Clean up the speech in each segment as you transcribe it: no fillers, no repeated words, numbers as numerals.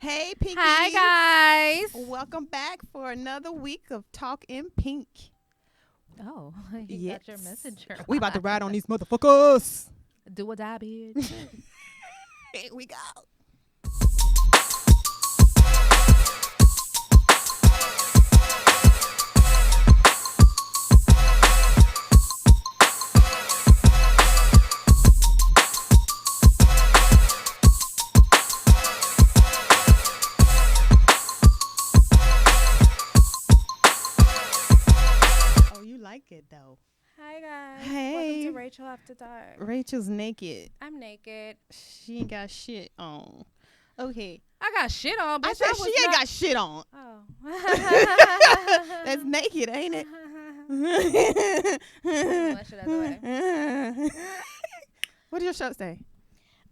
Hey, Pinky. Hi, guys. Welcome back for another week of TALKinPINk. Oh, you Yes. got your messenger. We about to ride on these motherfuckers. Do or die, bitch. Here we go. Oh, you like it though. Hi, guys. Hey. Welcome to Rachel After Dark. Rachel's naked. I'm naked. She ain't got shit on. Okay. I got shit on, but I said she ain't got shit on. Oh. That's naked, ain't it? What should I do? What does your shirt say?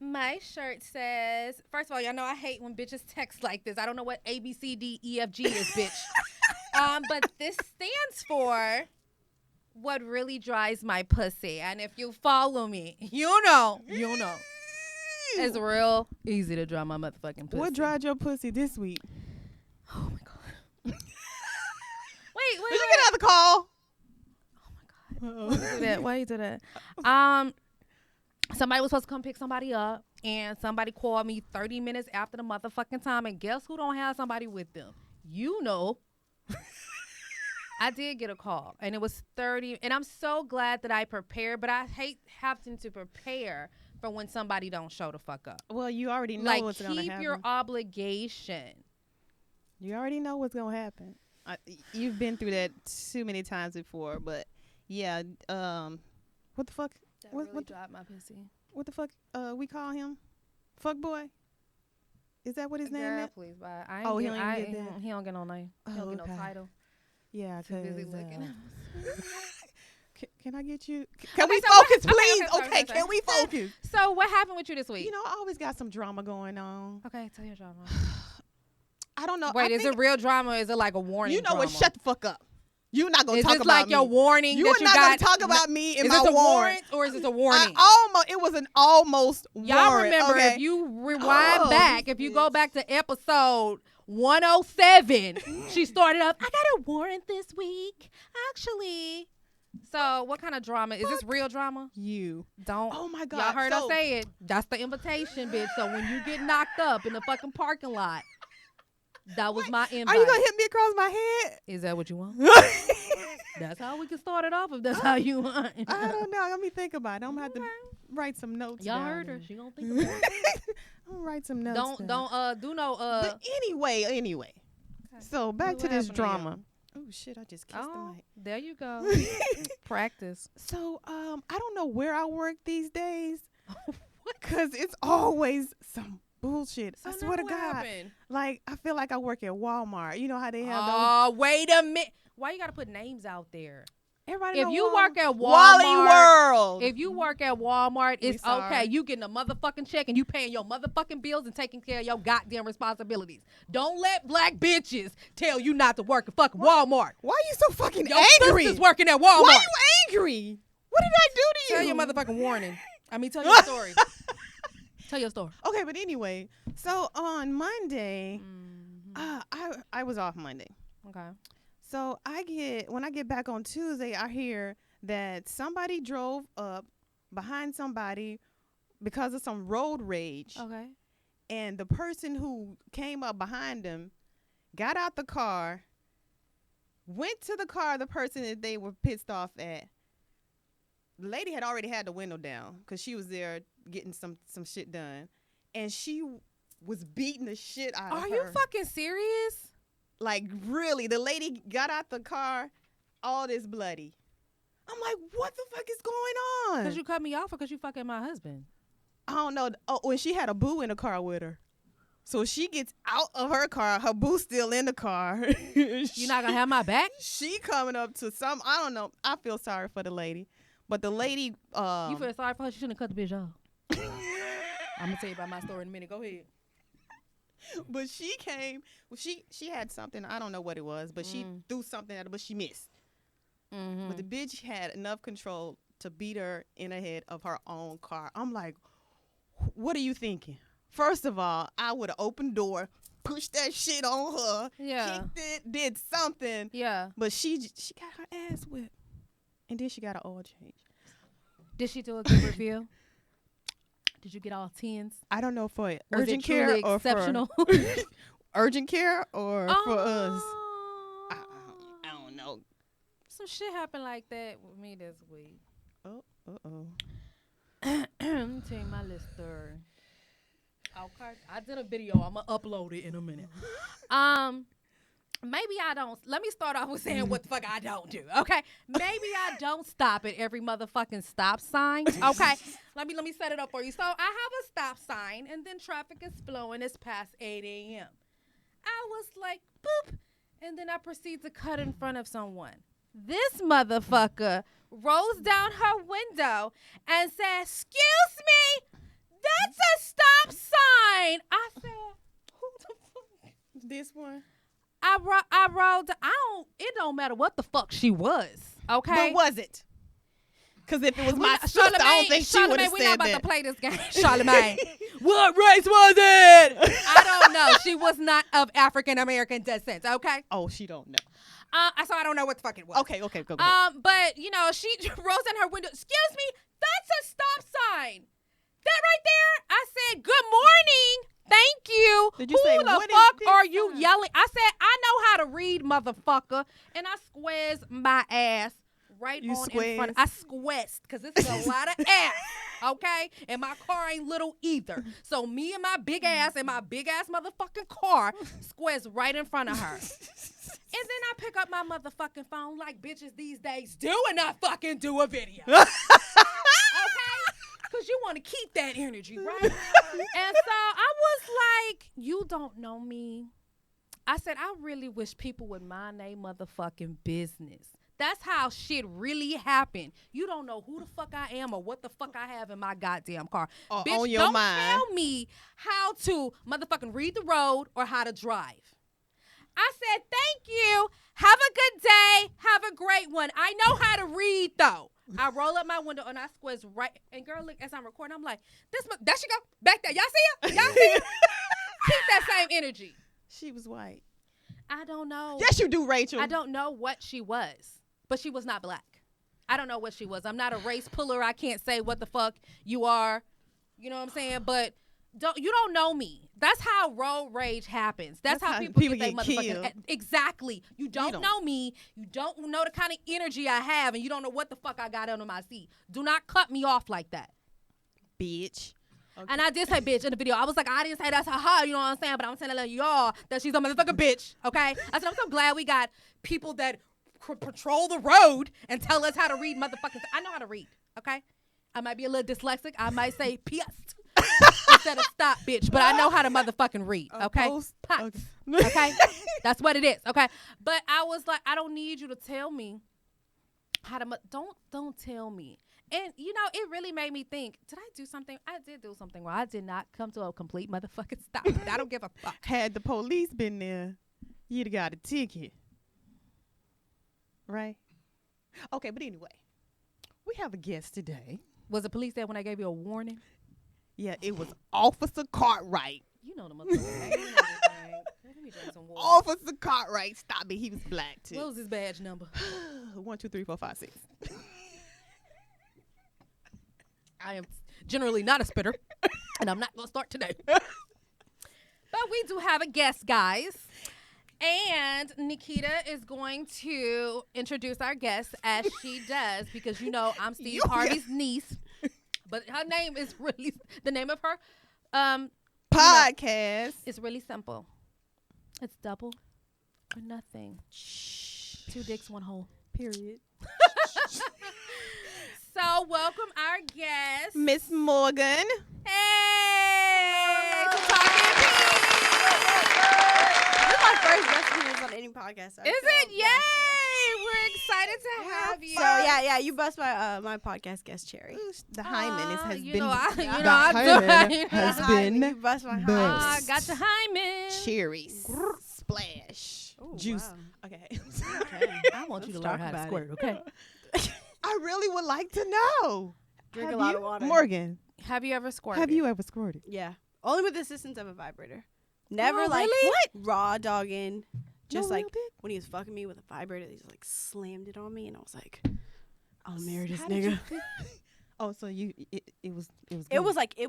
My shirt says, first of all, y'all know I hate when bitches text like this. I don't know what A, B, C, D, E, F, G is, bitch. But this stands for what really dries my pussy. And if you follow me, you know. It's real easy to dry my motherfucking pussy. What dried your pussy this week? Oh, my God. Wait. Did you get another call? Oh, my God. Why you do that? Somebody was supposed to come pick somebody up, and somebody called me 30 minutes after the motherfucking time, and guess who don't have somebody with them? You know. I did get a call, and it was 30, and I'm so glad that I prepared, but I hate having to prepare for when somebody don't show the fuck up. Well, you already know Like, what's going to happen. keep your obligation. You already know what's going to happen. You've been through that too many times before, but yeah, what the fuck? That What- really what- dried my pussy. What the fuck we call him? Fuck boy? Is that what his name Girl, is? please, bye. Oh, he don't even get that. He don't get no name. He don't get okay. no title. Yeah, Too busy cause, looking. can I get you? Can Okay, we so what- focus, okay, please? sorry, Okay, sorry. can we focus? So what happened with you this week? You know, I always got some drama going on. Okay, tell your drama. I don't know. Wait, I is think, it real drama or is it like a warning you know drama? what? Shut the fuck up. You're not gonna Is talk this about like me. your warning You that are you not got? gonna talk about me in Is my this a warrant. warrant or is this a warning? It was an almost Y'all warrant. remember, okay? if you rewind Oh, back, this if you go bitch. back to episode 107, she started up, I got a warrant this week, actually. So what kind of drama? Is this real drama? You. Don't. Oh my God. Y'all heard So- her say it. That's the invitation, bitch. So when you get knocked up in the fucking parking lot, that was my invite. Are you gonna hit me across my head? Is that what you want? That's how we can start it off if that's how you want. I don't know. Let me think about it. I'm gonna have to write some notes. Y'all down heard her. and- She gonna think about it. I'm gonna write some notes. Don't down. do no But anyway. Okay. So back What to this happened to you? drama. Oh shit! I just kissed Oh, the mic. there you go. Practice. So I don't know where I work these days, cause it's always some bullshit. I swear to God. Like I feel like I work at Walmart. You know how they have those. Oh, wait a minute. Why you gotta put names out there? Everybody If know you Walmart. work at Wally Walmart, World. if you work at Walmart, We it's sorry. okay. You getting a motherfucking check and you paying your motherfucking bills and taking care of your goddamn responsibilities. Don't let black bitches tell you not to work at fucking Walmart. Why are you so fucking Your angry? sister's working at Walmart. Why are you angry? What did I do to you? Tell your motherfucking warning. I mean, tell your story. Tell your story. Okay, but anyway, so on Monday, Mm-hmm. I was off Monday. Okay. So when I get back on Tuesday, I hear that somebody drove up behind somebody because of some road rage. Okay. And the person who came up behind them got out the car, went to the car the person that they were pissed off at. The lady had already had the window down because she was there getting some shit done. And she was beating the shit out of her. Are you fucking serious? Like, really, the lady got out the car, all this bloody. I'm like, what the fuck is going on? Because you cut me off or because you fucking my husband? I don't know. Oh, when she had a boo in the car with her. So she gets out of her car, her boo's still in the car. You not going to have my back? She coming up to some, I don't know. I feel sorry for the lady. But the lady. You feel sorry for her? She shouldn't have cut the bitch off. I'm going to tell you about my story in a minute. Go ahead. But she came. Well, she had something. I don't know what it was, but she threw something at her, but she missed. Mm-hmm. But the bitch had enough control to beat her in the head of her own car. I'm like, what are you thinking? First of all, I would have opened door, pushed that shit on her, Yeah. kicked it, did something. Yeah. But she got her ass whipped. And then she got an oil change. Did she do a good review? Did you get all 10s? I don't know for Was urgent it care truly or exceptional? for urgent care or for us. I don't know. Some shit happened like that with me this week. Oh, uh-oh. Let me tell you my little story. Okay. I did a video. I'm going to upload it in a minute. Maybe I don't. Let me start off with saying what the fuck I don't do. Okay. Maybe I don't stop at every motherfucking stop sign. Okay. Let me set it up for you. So I have a stop sign and then traffic is flowing. It's past 8 a.m. I was like, boop. And then I proceed to cut in front of someone. This motherfucker rolls down her window and says, "Excuse me, that's a stop sign." I said, "Who the fuck?" This one? I rolled. It don't matter what the fuck she was. Okay. What was it? Because if it was my sister, I don't think she would have we're said not about that. to play this game. Charlamagne. What race was it? I don't know. She was not of African American descent. Okay. Oh, she don't know. So I don't know what the fuck it was. Okay, go ahead. But she rolls in her window. "Excuse me, that's a stop sign. That right there." I said, "Good morning. Thank you." Did you say, "Who the what is fuck this are you sign?" yelling?" I said, "I know how to read, motherfucker." And I squares my ass right You on in front. squares? I squeezed because it's a lot of ass. Okay? And my car ain't little either. So me and my big ass and my big ass motherfucking car squares right in front of her. And then I pick up my motherfucking phone like bitches these days do, and I fucking do a video. Okay? Because you want to keep that energy, right? And so I was like, "You don't know me." I said, "I really wish people would mind their motherfucking business. That's how shit really happened. You don't know who the fuck I am or what the fuck I have in my goddamn car. Bitch, on your don't mind. tell me how to motherfucking read the road or how to drive." I said, "Thank you. Have a good day. Have a great one. I know how to read, though." I roll up my window and I squeeze right. And girl, look, as I'm recording, I'm like, there she go. Back there. Y'all see her? Y'all see her? Keep that same energy. She was white. I don't know. Yes, you do, Rachel. I don't know what she was, but she was not black. I don't know what she was. I'm not a race puller. I can't say what the fuck you are. You know what I'm saying? But you don't know me. That's how road rage happens. That's how people get their motherfucking killed. Exactly. You don't know me. You don't know the kind of energy I have, and you don't know what the fuck I got under my seat. Do not cut me off like that, bitch. Okay. And I did say bitch in the video. I was like, I didn't say that's her, you know what I'm saying? But I'm telling y'all that she's a motherfucking bitch, okay? I said, I'm so glad we got people that patrol the road and tell us how to read motherfucking. I know how to read, okay? I might be a little dyslexic. I might say piast instead of stop, bitch. But I know how to motherfucking read, okay? Pot, okay? That's what it is, okay? But I was like, I don't need you to tell me how to. Don't tell me. And, you know, it really made me think, did I do something? I did do something wrong. I did not come to a complete motherfucking stop. I don't give a fuck. Had the police been there, you'd have got a ticket. Right? Okay, but anyway, we have a guest today. Was the police there when I gave you a warning? Yeah, it was Officer Cartwright. You know the motherfucker. Let me drink some water. Officer Cartwright, stop it. He was black, too. What was his badge number? 1, 2, 3, 4, 5, 6. I am generally not a spitter, and I'm not going to start today. But we do have a guest, guys. And Nikita is going to introduce our guest as she does, because, you know, I'm Steve Harvey's niece. But her name is really, the name of her podcast is really simple. It's double or nothing. 2 dicks, 1 hole. Period. So, welcome our guest, Miss Morgan. Hey! To TALKinPINk. This is my first guest appearance on any podcast. Is it? Yay! We're excited to have you. So yeah, you bust my podcast guest cherry. The Hymen has you been. know, the Hymen has You been bust my best. Hymen. got the Hymen. cherries. Splash. Ooh, Juice. wow. Okay. Okay. I want you to Let's learn talk how to about squirt, it. okay? I really would like to know. Drink Have a lot you, of water. Morgan, Have you ever squirted? have you ever squirted? Yeah. Only with the assistance of a vibrator. Never Oh, like really? raw dogging. Just No like real dick? when he was fucking me with a vibrator, he just like slammed it on me, and I was like, I'll marry this How did you nigga. feel? Oh, so it was It good.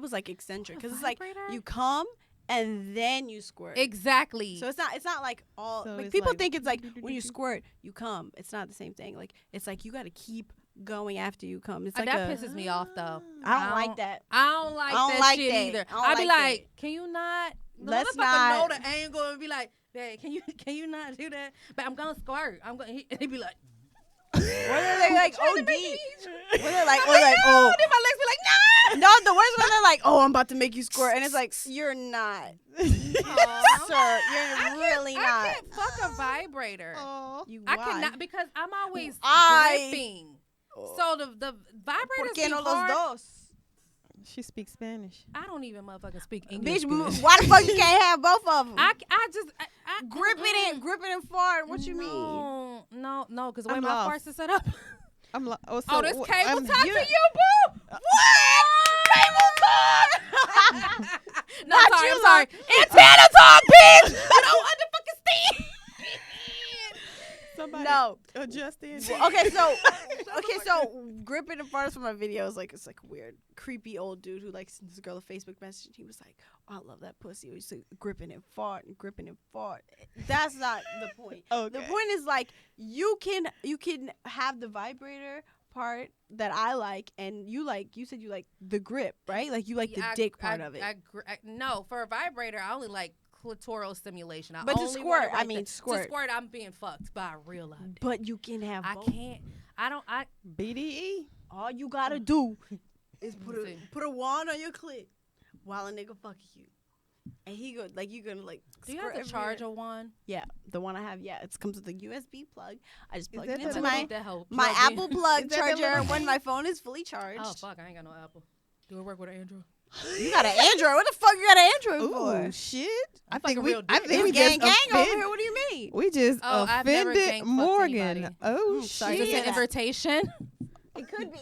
was like eccentric because it's like Vibrator? you come and then you squirt. Exactly. So it's not like all So like it's people like think it's like when you squirt you come. It's not the same thing. Like it's like you got to keep going after you come. It's like that a, pisses me off though. I don't like that. I don't like I don't that like shit that. either. I don't I'd be like like, that. can you not? The Let's motherfucker not- know the angle and be like, hey, can you not do that? But I'm gonna squirt. I'm gonna. He'd be like, Whether they like trying to OD, make me- whether they're like, I'm or like, oh, then my legs be like, no. no, the worst when they're like, oh, I'm about to make you squirt, and it's like, you're not, sir, you're really I not. can't fuck a vibrator. Oh. You I why? cannot because I'm always I- gripping. Oh. So the vibrators ¿Por be qué no hard. los dos? She speaks Spanish. I don't even motherfucking speak English. Bitch, good. why the fuck you can't have both of them? I grip it and fart. What you mean? No, because the way I'm my lost. farts are set up. I'm like, oh, so Oh, this cable I'm- talk to you- you, boo. What? Cable talk. No, Not sorry, you, I'm sorry. Lord. Antenna talk, bitch. You don't understand. Somebody No. adjust it. Well, so gripping and farts from my videos, like it's like a weird, creepy old dude who likes this girl a Facebook message. And he was like, oh, I love that pussy. He was like, gripping and fart and gripping and fart. That's not the point. Okay. The point is like you can have the vibrator part that I like, and you said you like the grip, right? Like you like the dick part of it. No, for a vibrator, I only like clitoral stimulation. But to only squirt, wanna I like mean, to squirt. squirt, I'm being fucked by a real life. dick. But you can have I both. can't. I don't. I BDE. All you gotta do is Let me see. put a wand on your clit while a nigga fucking you, and he go like you gonna like. do you have to charge a one? Yeah, the one I have. Yeah, it comes with a USB plug. I just plug that it into the my little- that hoe my plug in. Apple plug Is that the charger little when thing? my phone is fully charged. Oh fuck! I ain't got no Apple. Do it work with an Android? You got an Android? What the fuck you got an Android Oh for? shit! I I'm think fucking we. real I dick. think we It's gang just gang over offend- here. What do you mean? We just Oh, I've never offended gang fucked Morgan. anybody. Oh sorry. Is this shit! an invitation? It could be.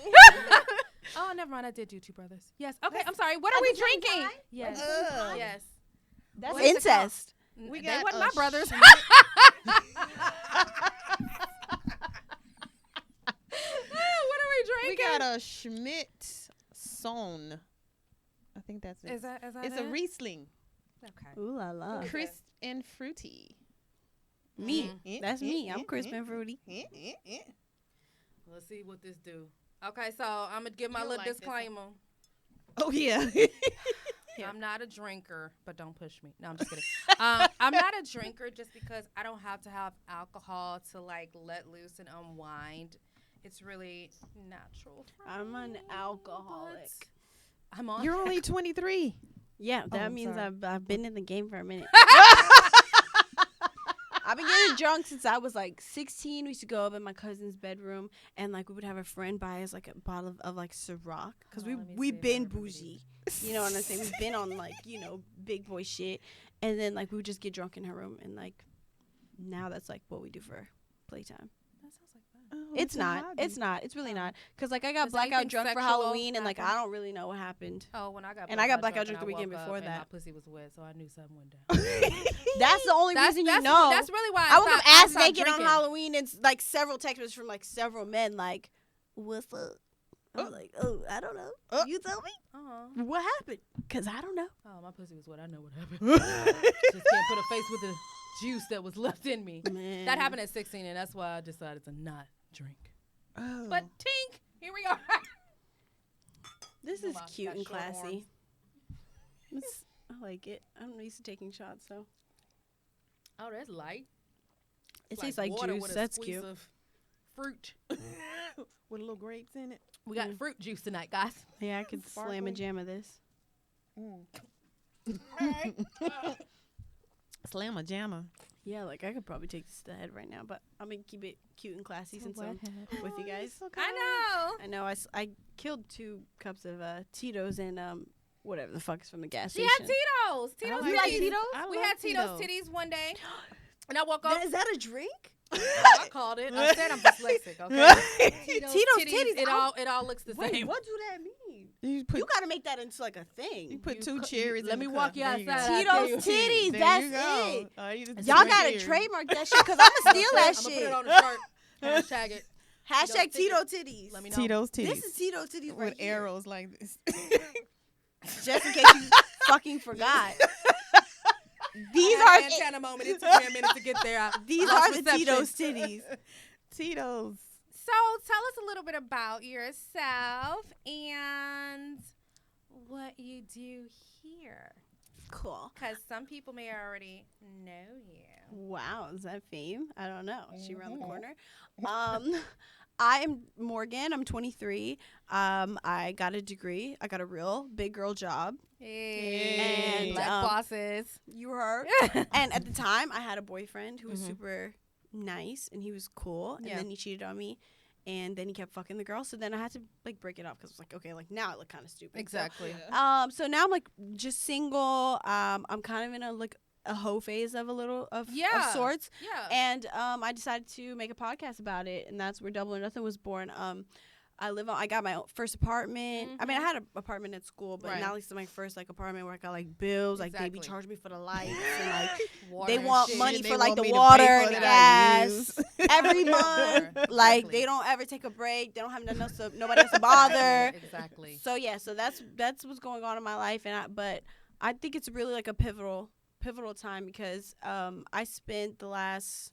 Oh, never mind. I did do two brothers. Yes. Okay. I'm sorry. What are we drinking? Yes. Ugh. Yes. That's What is it called? incest. We They got wasn't a my brothers. Schmidt- What are we We drinking? got a Schmidt Son. I think that's it. Is that It's a Riesling, Okay. Ooh la la. Okay. crisp and fruity. Me. Mm. That's me. I'm Mm, crisp mm, and fruity. Let's see what this do. Okay, so I'm gonna give my You'll little like this one. disclaimer. Oh yeah. Yeah. I'm not a drinker, but don't push me. No, I'm just kidding. I'm not a drinker just because I don't have to have alcohol to like let loose and unwind. It's really natural. For I'm an me, alcoholic. but I'm on. You're only 23. Yeah, that I'm means sorry. I've been in the game for a minute. I've been getting drunk since I was like 16. We used to go up in my cousin's bedroom and like we would have a friend buy us like a bottle of like Ciroc because Oh, let me see we've if I been remember bougie. You know what I'm saying? We've been on like, you know, big boy shit. And then like we would just get drunk in her room and like now that's like what we do for playtime. That sounds like fun. Oh, It's a not. hobby. It's not. It's really Oh. not. Because like I got Does blackout anything drunk for sexual Halloween and like I happen? don't really know what happened. Oh, when I got And I got blackout drunk drunk the weekend and I woke before up and that. My pussy was wet, so I knew something went down. That's the only reason you know. That's really why I woke up stopped- ass stopped naked on drinking. Halloween and like several text messages from like several men like, what's up? I was like, oh, I don't know. You tell me. Uh-huh. What happened? Because I don't know. Oh, my pussy was wet. I know what happened. Just can't put a face with the juice that was left in me. Man. That happened at 16, and that's why I decided to not drink. Oh. But tink, here we are. This Move is on. cute Got and short arms. classy. I like it. I'm used to taking shots, so. Oh, that's light. It It's tastes like water juice. with a That's squeeze cute. of fruit. with little grapes in it. We got fruit juice tonight, guys. Yeah, I could slam a Sparkling. jam of this. Slammer jammer. Yeah, like I could probably take this to the head right now, but I'm gonna keep it cute and classy since I'm with you guys. I know. I know. I killed 2 cups of Tito's and whatever the fuck is from the gas She station. had Tito's. Tito's You like titties. Tito's? I We love had Tito's titties one day. And I woke up. Is that a drink? I called it. I said I'm dyslexic. Okay. Tito's titties. It all looks the Wait, same. what do that mean? You You gotta make that into like a thing. You put two cherries. let in me the walk cup. you There go. outside. Tito's titties. There That's you go. it. You just Y'all put gotta cherries. trademark that shit because I'ma steal that I'm gonna put shit. it on a shirt. Hashtag it. Hashtag Tito Tito titties. Let me know. Tito's titties. This is Tito titties with right here. arrows like this. Just in case you fucking forgot. These I had are an antenna moment. It took me a minute to get there. these Lost are the reception. Tito's titties. Tito's. So tell us a little bit about yourself and what you do here. Cool. Because some people may already know you. Wow, is that fame? I don't know. Is she around the corner? I am Morgan. I'm 23. I got a degree. I got a real big girl job. Hey, And, black bosses. You heard. And at the time, I had a boyfriend who was super nice and he was cool. And Yeah. then he cheated on me. And then he kept fucking the girl. So then I had to like break it off because I was like, okay, like now I look kind of stupid. Exactly. So now I'm like just single. I'm kind of in a hoe phase of of sorts. Yeah. And I decided to make a podcast about it, and that's where Double or Nothing was born. I got my first apartment. I mean, I had an apartment at school, but Right. now this is my first like apartment where I got like bills. Like they be Exactly. charging me for the lights, and like Water they and want shit. money They for like want the me to pay water for and the that I gas use. every month. Like Exactly. they don't ever take a break. They don't have nothing else to, nobody else to bother. Exactly. So yeah, so that's what's going on in my life, but I think it's really like a pivotal time because I spent the last,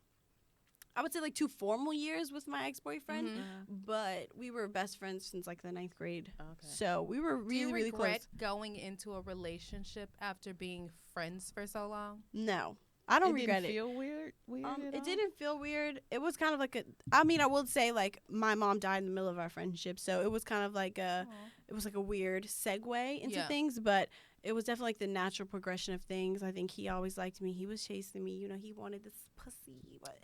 I would say like 2 formal years with my ex-boyfriend, but we were best friends since like the 9th grade. Okay. So we were Do you really regret close. going into a relationship after being friends for so long? No, I don't regret Didn't it. feel weird. It didn't feel weird. It was kind of like I mean, I will say like my mom died in the middle of our friendship, so it was kind of like it was like a weird segue into Yeah. things, but it was definitely like the natural progression of things. I think he always liked me. He was chasing me. You know, he wanted this pussy, but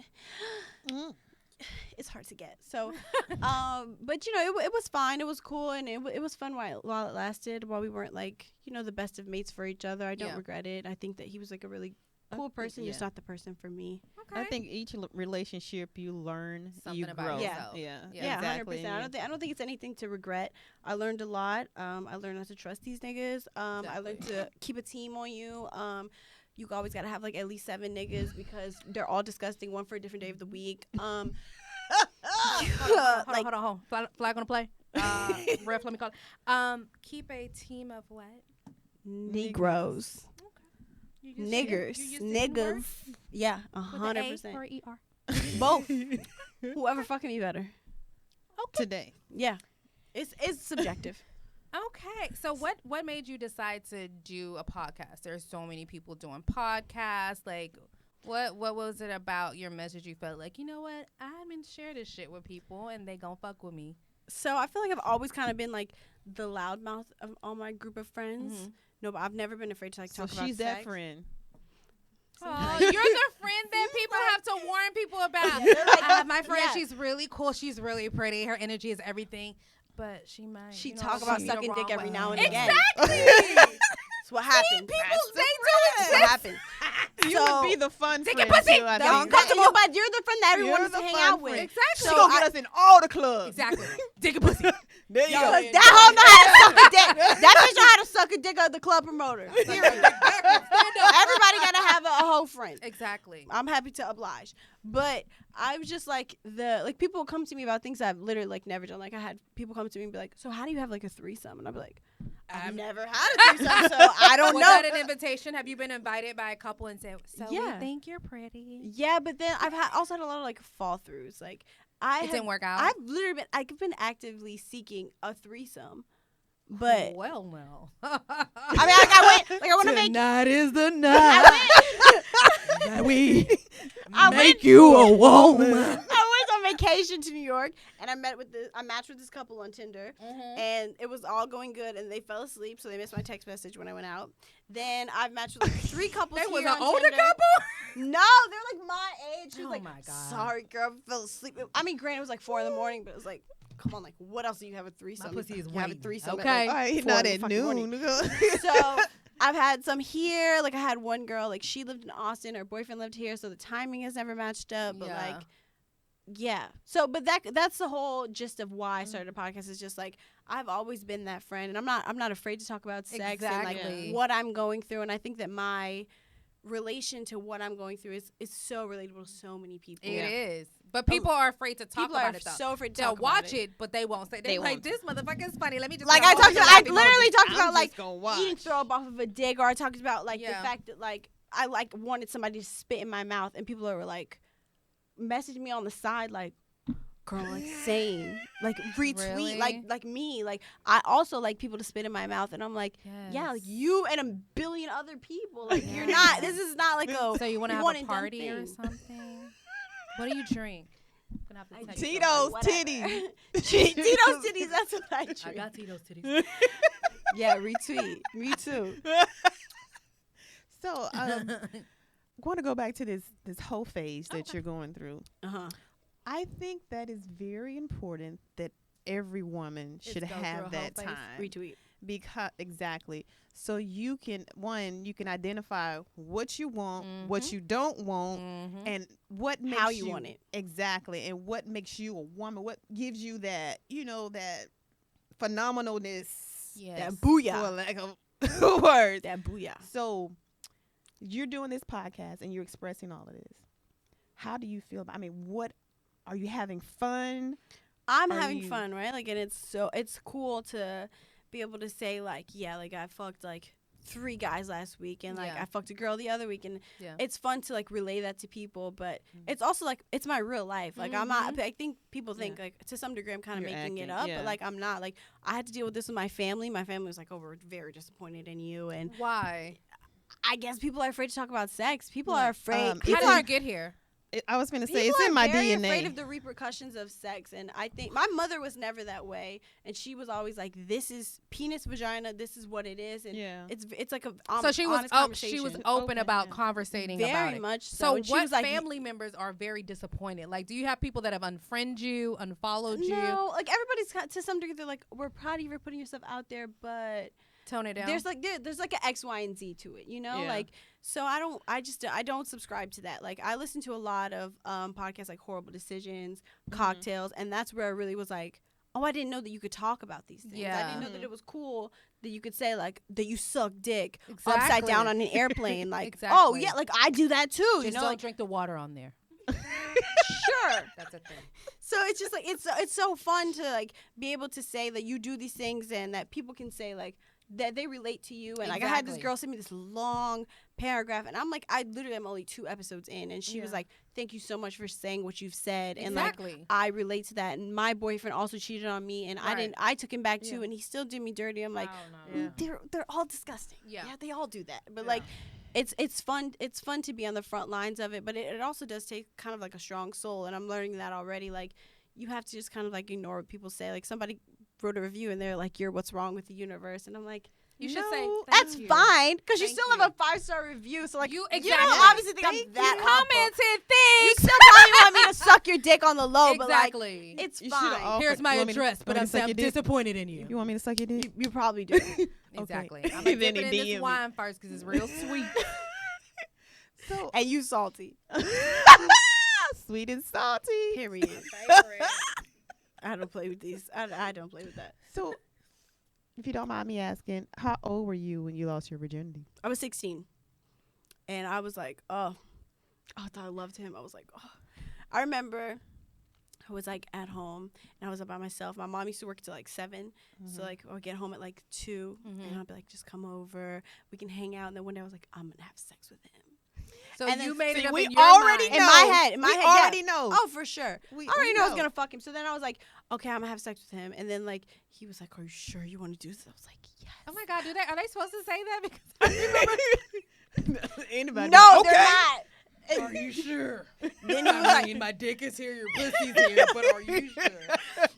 it's hard to get. So, but you know, it was fine. It was cool, and it was fun while it lasted. While we weren't like, you know, the best of mates for each other. I don't regret it. I think that he was like a really cool person, just not the person for me. Okay. I think each relationship you learn, Something you about grow. yourself. Yeah, Yeah, exactly. 100%. I don't think it's anything to regret. I learned a lot. I learned not to trust these niggas. I learned to keep a team on you. You always gotta have like at least 7 niggas because they're all disgusting. One for a different day of the week. Hold Like on. Flag on the play. Ref, let me call it. Keep a team of what? Negroes, You use niggers, you use the N niggas. word? Yeah, With the A 100%. or ER? Both. Whoever fucking me better. Today. Yeah, it's subjective. Okay, so what made you decide to do a podcast? There's so many people doing podcasts. Like, what was it about your message you felt like, you know what, I'm gonna share this shit with people and they gonna fuck with me? So I feel like I've always kind of been like the loudmouth of all my group of friends. No, but I've never been afraid to like So talk about she's sex. that friend. Oh, you're the friend that people have to warn people about. I have my friend. Yeah. She's really cool. She's really pretty. Her energy is everything. But she might. She you know, talk about rub me the sucking wrong dick every way. now and again. Exactly. That's what happens. People, they That's what happens. You would be the fun Take friend your pussy. too, I Don't think. come to me, but you're the friend that everyone You're wants to the hang fun out with. friend. Exactly. She gonna get us in all the clubs. Exactly. Dick and pussy. There you Yo, go. that hoe know how to suck a dick. That bitch know how to suck a dick of the club promoter. Period. Everybody gotta have a hoe friend. Exactly. I'm happy to oblige. But I was just like people will come to me about things I've literally like never done. Like I had people come to me and be like, so how do you have like a threesome? And I'd be like, I've never had a threesome, so I don't Was know. that an invitation? Have you been invited by a couple and said, so Yeah. we think you're pretty? Yeah, but then I've also had a lot of like fall throughs. Like It didn't work out. I've literally been actively seeking a threesome. But well, no. I mean, I want to make Tonight is the night that we I make you a woman. I went on vacation to New York and I matched with this couple on Tinder and it was all going good and they fell asleep, so they missed my text message when I went out. Then I've matched with like 3 couples They here was an on older Tinder. couple? No, they're like my age. She was Oh like, my God. sorry girl, I fell asleep. I mean, granted it was like 4 a.m, but it was like, come on, like what else do you have a threesome? pussy is you have a waiting. threesome Okay. at, like, 4 Not in the at fucking morning. noon. So I've had some here. Like I had one girl, like she lived in Austin. Her boyfriend lived here, so the timing has never matched up. But Yeah. like Yeah. So, but that's the whole gist of why I started a podcast. Is just like I've always been that friend, and I'm not afraid to talk about sex and like what I'm going through. And I think that my relation to what I'm going through is so relatable to so many people. It is. But people are afraid to talk about it, though. So afraid to They'll talk about watch it, but they won't say. They're like, this motherfucker is funny. Let me just like I literally talked about like eating throw up off of a dick, or I talked about like the fact that like I like wanted somebody to spit in my mouth, and people were like messaging me on the side like, girl, like same, like retweet, like me, like I also like people to spit in my mouth, and I'm like, yeah, like you and a billion other people, like you're not. This is not like a. So you want to have a party or something? What do you drink? I'm gonna have to Tito's titties. Tito's titties. That's what I drink. I got Tito's titties. Yeah, retweet. Me too. So, want to go back to this whole phase that you're going through. I think that is very important that every woman should have that time. Retweet. Because so you can identify what you want, what you don't want, and what makes how you want it and what makes you a woman, what gives you that that phenomenalness, that booyah, for lack of words, that booyah. So you're doing this podcast and you're expressing all of this. How do you feel about? I mean, what are you having fun? I'm having fun, right? Like, and it's cool to be able to say like, yeah, like I fucked like 3 guys last week, and like I fucked a girl the other week, and it's fun to like relay that to people, but it's also like it's my real life. Like I'm not. I think people think like to some degree I'm kind of making it up, but like I'm not. Like I had to deal with this with my family. My family was like, "Oh, we're very disappointed in you," and why? I guess people are afraid to talk about sex. People are afraid. How did you get here? I was going to say, it's in my DNA. People are very afraid of the repercussions of sex, and I think my mother was never that way, and she was always like, "This is penis, vagina. This is what it is," and it's like a so she was open about conversating about it. Very much so. So what family members are very disappointed? Like, do you have people that have unfriended you, unfollowed you? No, like everybody's to some degree. They're like, "We're proud of you for putting yourself out there, but." Tone it down. There's like an X, Y, and Z to it, like, so I don't subscribe to that. Like I listen to a lot of podcasts like Horrible Decisions, Cocktails, and that's where I really was like, oh, I didn't know that you could talk about these things. I didn't know that it was cool that you could say like that you suck dick upside down on an airplane. Like, oh yeah, like I do that too. Just don't drink the water on there. Sure, that's a thing. So it's just like it's so fun to like be able to say that you do these things and that people can say like that they relate to you. And like I had this girl send me this long paragraph, and I'm like, I literally am only 2 episodes in, and she was like, thank you so much for saying what you've said. And like I relate to that. And my boyfriend also cheated on me, and I took him back too, and he still did me dirty. I'm like, they're all disgusting. Yeah, they all do that. But like it's fun to be on the front lines of it, but it also does take kind of like a strong soul, and I'm learning that already. Like you have to just kind of like ignore what people say. Like somebody wrote a review and they're like, you're what's wrong with the universe, and I'm like, you should say that's fine, because you still have a 5-star review, so like you don't obviously think I'm that commented things. You still probably want me to suck your dick on the low, but like it's fine. Here's my address, but I'm disappointed in you. You want me to suck your dick? You probably do. Exactly. I'm gonna dip it in this wine first because it's real sweet. So and you salty. Sweet and salty. Period. I don't play with these. I don't play with that. So, if you don't mind me asking, how old were you when you lost your virginity? I was 16. And I was like, oh, I thought I loved him. I was like, oh. I remember I was like at home and I was by myself. My mom used to work till like 7. So like I would get home at like 2 and I'd be like, just come over. We can hang out. And then one day I was like, I'm going to have sex with him. So and you made it up we in your already mind. know. In my head, already know. Oh, for sure. I already know I was going to fuck him. So then I was like, okay, I'm going to have sex with him. And then like, he was like, are you sure you want to do this? I was like, yes. Oh my God, are they supposed to say that? Because I remember. Anybody? No, they're not. Are you sure? Then he was like, my dick is here, your pussy's here, but are you sure?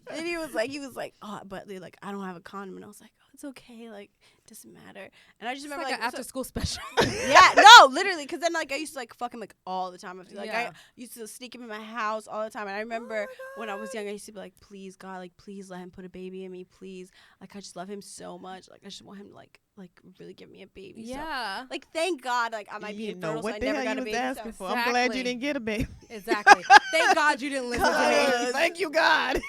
Then he was like, oh, but they're like, I don't have a condom. And I was like, oh, it's okay. Like, it doesn't matter. And I just It's remember, like an after school special. yeah, no, literally. Because then, like, I used to, like, fuck him, like, all the time. Like, Yeah. I used to sneak him in my house all the time. And I remember when I was young, I used to be like, please, God, like, please let him put a baby in me, please. Like, I just love him so much. Like, I just want him to, like really give me a baby. Yeah. So, like, thank God, like, I might be infertile, so what I the never hell got you a was baby. asking So. for? I'm glad Exactly. you didn't get a baby. Exactly. Thank God you didn't listen to me. Thank you, God.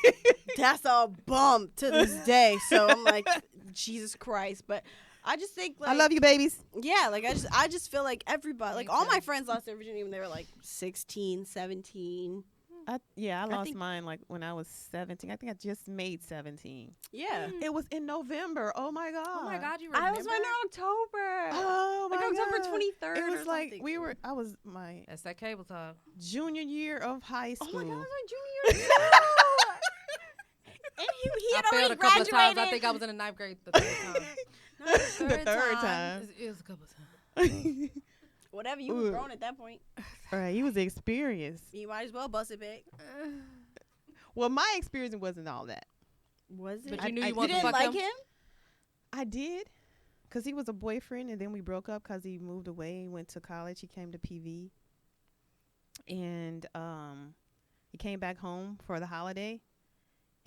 That's a bump to this day. So I'm like, Jesus Christ. But I just think, like, I love you, babies. yeah, like, I just feel like everybody, like, Me all too. my friends lost their virginity when they were like 16, 17. I lost think- mine like when I was 17. I think I just made 17. Yeah. It was in November. Oh my God. Oh my God, you remember? I was born in October. Oh my like October God. 23rd. It was or like something. I was my That's that cable talk. junior year of high Oh school. my God, it was my junior year too. And he had I failed already a couple of graduated. times. I think I was in the 9th grade the third time. No, the The third time. It was a couple of times. Whatever, you were grown at that point. All right, he was experienced. You might as well bust it back. Well, my experience wasn't all that. Was it? But you knew I you You wanted to didn't fuck like him? him? I did, cause he was a boyfriend, and then we broke up cause he moved away. He went to college. He came to PV, and he came back home for the holiday.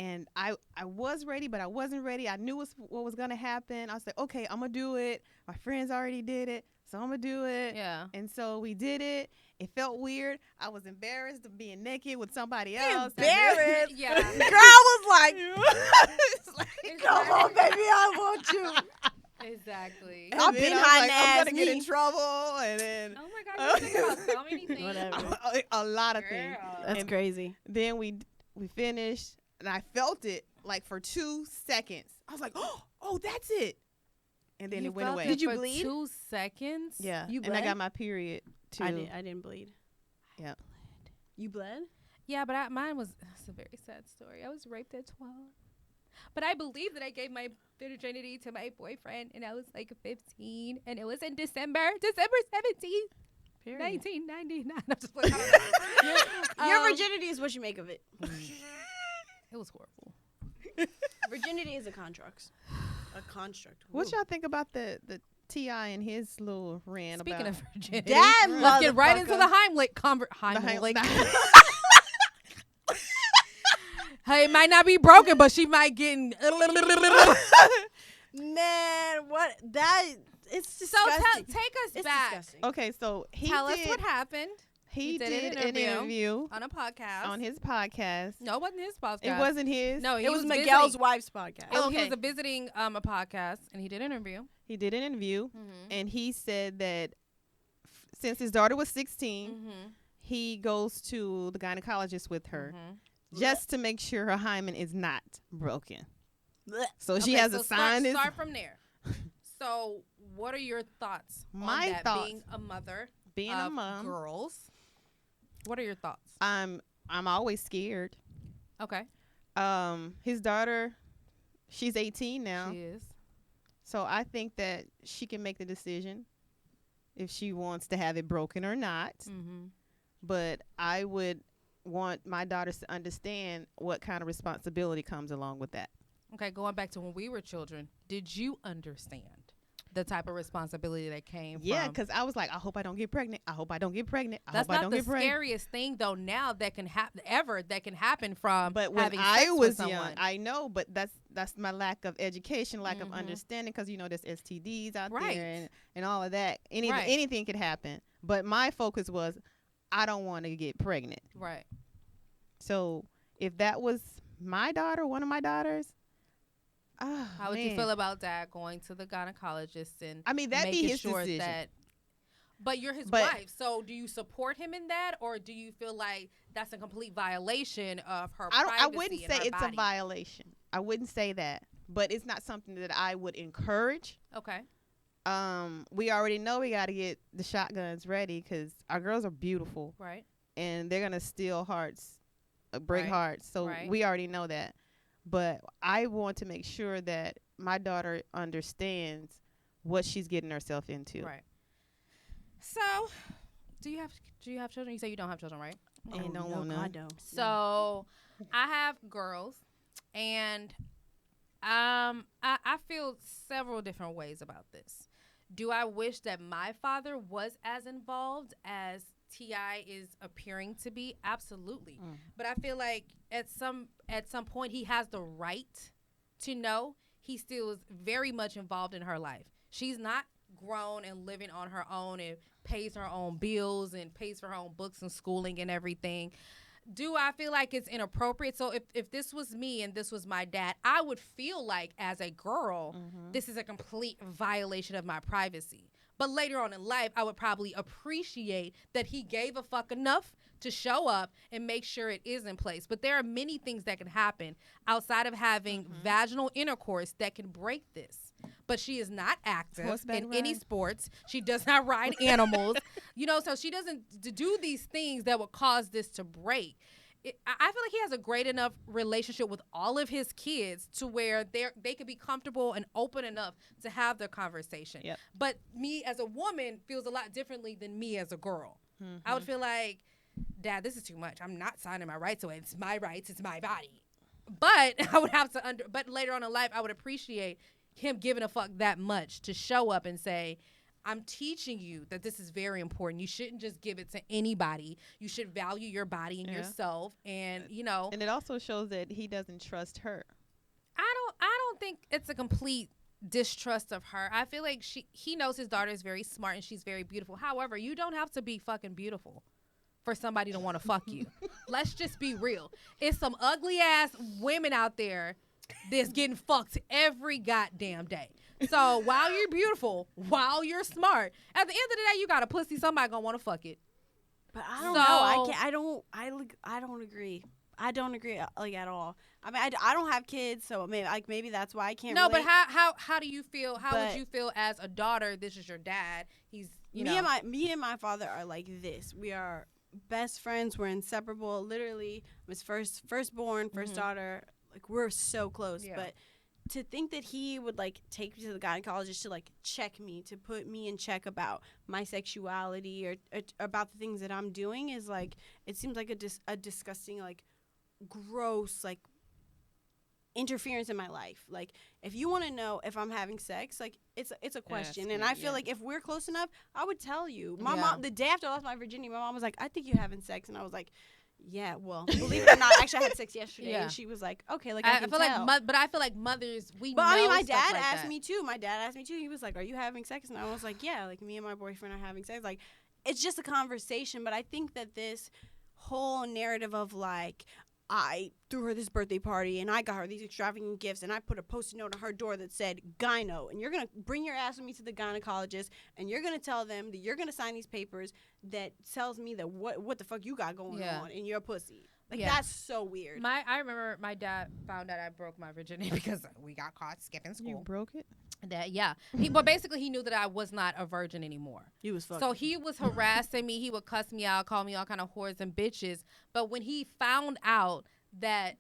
And I was ready, but I wasn't ready. I knew what was gonna happen. I was like, okay, I'm gonna do it. My friends already did it, so I'm gonna do it. Yeah. And so we did it. It felt weird. I was embarrassed of being naked with somebody else. Embarrassed? Yeah. Girl was like, It's like, come on, baby, I want you. Exactly. I've and then been I was hiding like, I'm ass gonna get in me. trouble, and then Oh my God, you think about so many things. Whatever. a lot of things. Girl. That's And- crazy. Then we finished, and I felt it like for 2 seconds. I was like, oh, that's it. And then You it went felt away. it Did you for bleed? 2 seconds? Yeah, You and I bled? got my period too. I didn't bleed. Yeah. You bled? Yeah, but mine was it's a very sad story. I was raped at 12. But I believe that I gave my virginity to my boyfriend, and I was like 15, and it was in December 17th, Period. 1999. I'm just like, I don't know. Your virginity is what you make of it. It was horrible. Virginity is a construct. A construct. What Woo. y'all think about the T.I. and his little rant Speaking about of virginity, That let's get right into the motherfucker. Heimlich. Hey, it might not be broken, but she might get in. Man, what that? It's So disgusting. take us It's back. disgusting. Okay, so he Tell did, us what happened he You did did an an interview on a podcast. on his podcast. No, it wasn't his podcast. It wasn't his. No, he It was visiting- Miguel's wife's podcast. He Okay. was visiting a podcast, and he did an interview. He did an interview, Mm-hmm. and he said that since his daughter was 16, Mm-hmm. he goes to the gynecologist with her Mm-hmm. just to make sure her hymen is not broken. Blech. So she has to sign his. Start from there. So, what are your thoughts My on that? thoughts. Being a mother Being of a mom, girls. What are your thoughts? I'm always scared. Okay, His daughter, she's 18 now, she is. so I think that she can make the decision if she wants to have it broken or not. Mm-hmm. But I would want my daughters to understand what kind of responsibility comes along with that. Okay, going back to when we were children, did you understand the type of responsibility that came Yeah, from? because I was like, I hope I don't get pregnant. I hope I don't get pregnant. I That's hope I not don't the get pregnant. scariest thing though. Now that can happen that can happen from But when having I sex with was someone. young, I know, but that's my lack of education, lack of Mhm. understanding, because there's STDs out Right. there and all of that. Right. Anything could happen. But my focus was, I don't want to get pregnant. Right. So if that was my daughter, one of my daughters, How would you feel about that going to the gynecologist and I mean, that'd be making his sure decision. that? But you're his But- wife, so do you support him in that, or do you feel like that's a complete violation of her privacy? I wouldn't and say her it's body? a violation. I wouldn't say that. But it's not something that I would encourage. Okay. We already know we got to get the shotguns ready because our girls are beautiful Right. and they're going to steal hearts, break Right. hearts. So Right. we already know that. But I want to make sure that my daughter understands what she's getting herself into. Right. So, do you have children? You say you don't have children, right? And don't no, want God, none. no. So, I have girls, and I feel several different ways about this. Do I wish that my father was as involved as T.I. is appearing to be? Absolutely. But I feel like at some point he has the right to know. He still is very much involved in her life. She's not grown and living on her own and pays her own bills and pays for her own books and schooling and everything. Do I feel like it's inappropriate? So if this was me and this was my dad, I would feel like as a girl, this is a complete violation of my privacy. But later on in life, I would probably appreciate that he gave a fuck enough to show up and make sure it is in place. But there are many things that can happen outside of having vaginal intercourse that can break this. But she is not active in any sports. She does not ride animals. So she doesn't do these things that would cause this to break. I feel like he has a great enough relationship with all of his kids to where they could be comfortable and open enough to have their conversation. Yep. But me as a woman feels a lot differently than me as a girl. I would feel like, Dad, this is too much. I'm not signing my rights away. It's my rights. It's my body. But I would have to but later on in life, I would appreciate him giving a fuck that much to show up and say, I'm teaching you that this is very important. You shouldn't just give it to anybody. You should value your body and yourself. And, And it also shows that he doesn't trust her. I don't think it's a complete distrust of her. I feel like he knows his daughter is very smart and she's very beautiful. However, you don't have to be fucking beautiful for somebody to want to fuck you. Let's just be real. It's some ugly ass women out there that's getting fucked every goddamn day. So while you're beautiful, while you're smart, at the end of the day, you got a pussy. Somebody gonna want to fuck it. But I don't know. I don't agree. I don't agree like at all. I mean, I don't have kids, so maybe that's why I can't. No, relate. but how do you feel? How would you feel as a daughter? This is your dad. He's me and my father are like this. We are best friends. We're inseparable. Literally, I'm his firstborn, first daughter. Like, we're so close. Yeah. But to think that he would like take me to the gynecologist to like check me, to put me in check about my sexuality or about the things that I'm doing is like, it seems like a disgusting, like, gross, like, interference in my life. Like, if you want to know if I'm having sex, like, it's a question. And I feel like if we're close enough, I would tell you. My mom, the day after I lost my virginity, my mom was like, I think you're having sex. And I was like, yeah, well, believe it or not, actually I had sex yesterday. And she was like, okay, like, I can feel tell. But I feel like mothers, But I mean, my dad asked me too. He was like, are you having sex? And I was like, yeah, like, me and my boyfriend are having sex. Like, it's just a conversation. But I think that this whole narrative of like, I threw her this birthday party and I got her these extravagant gifts and I put a post-it note on her door that said gyno, and you're going to bring your ass with me to the gynecologist and you're going to tell them that you're going to sign these papers that tells me that what the fuck you got going on in your pussy. Like, that's so weird. I remember my dad found out I broke my virginity because we got caught skipping school. You broke it? But basically he knew that I was not a virgin anymore. He was fucking. So he was harassing me. He would cuss me out, call me all kind of whores and bitches. But when he found out that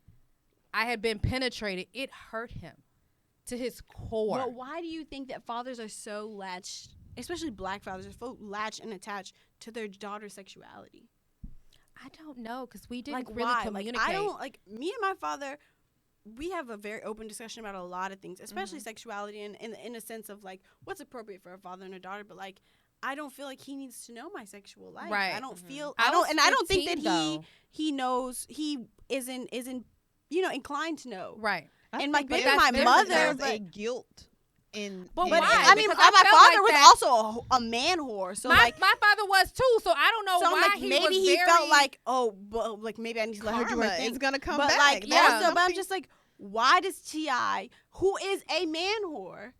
I had been penetrated, it hurt him to his core. But why do you think that fathers are so latched, especially black fathers, are so latched and attached to their daughter's sexuality? I don't know, because we didn't like, really why? communicate. Like, I don't, like, me and my father, we have a very open discussion about a lot of things, especially sexuality and in a sense of, like, what's appropriate for a father and a daughter. But, like, I don't feel like he needs to know my sexual life. Right. I don't feel, I don't think that he knows, he isn't, inclined to know. Right. And, like, maybe my mother, there's a guilt. But I mean, my father was also a man whore. So my father was too. So I don't know why like, maybe he felt like, but like, maybe I need to let her do her thing. It's gonna come but back. Like, also, but I'm just like, why does T.I., who is a man whore,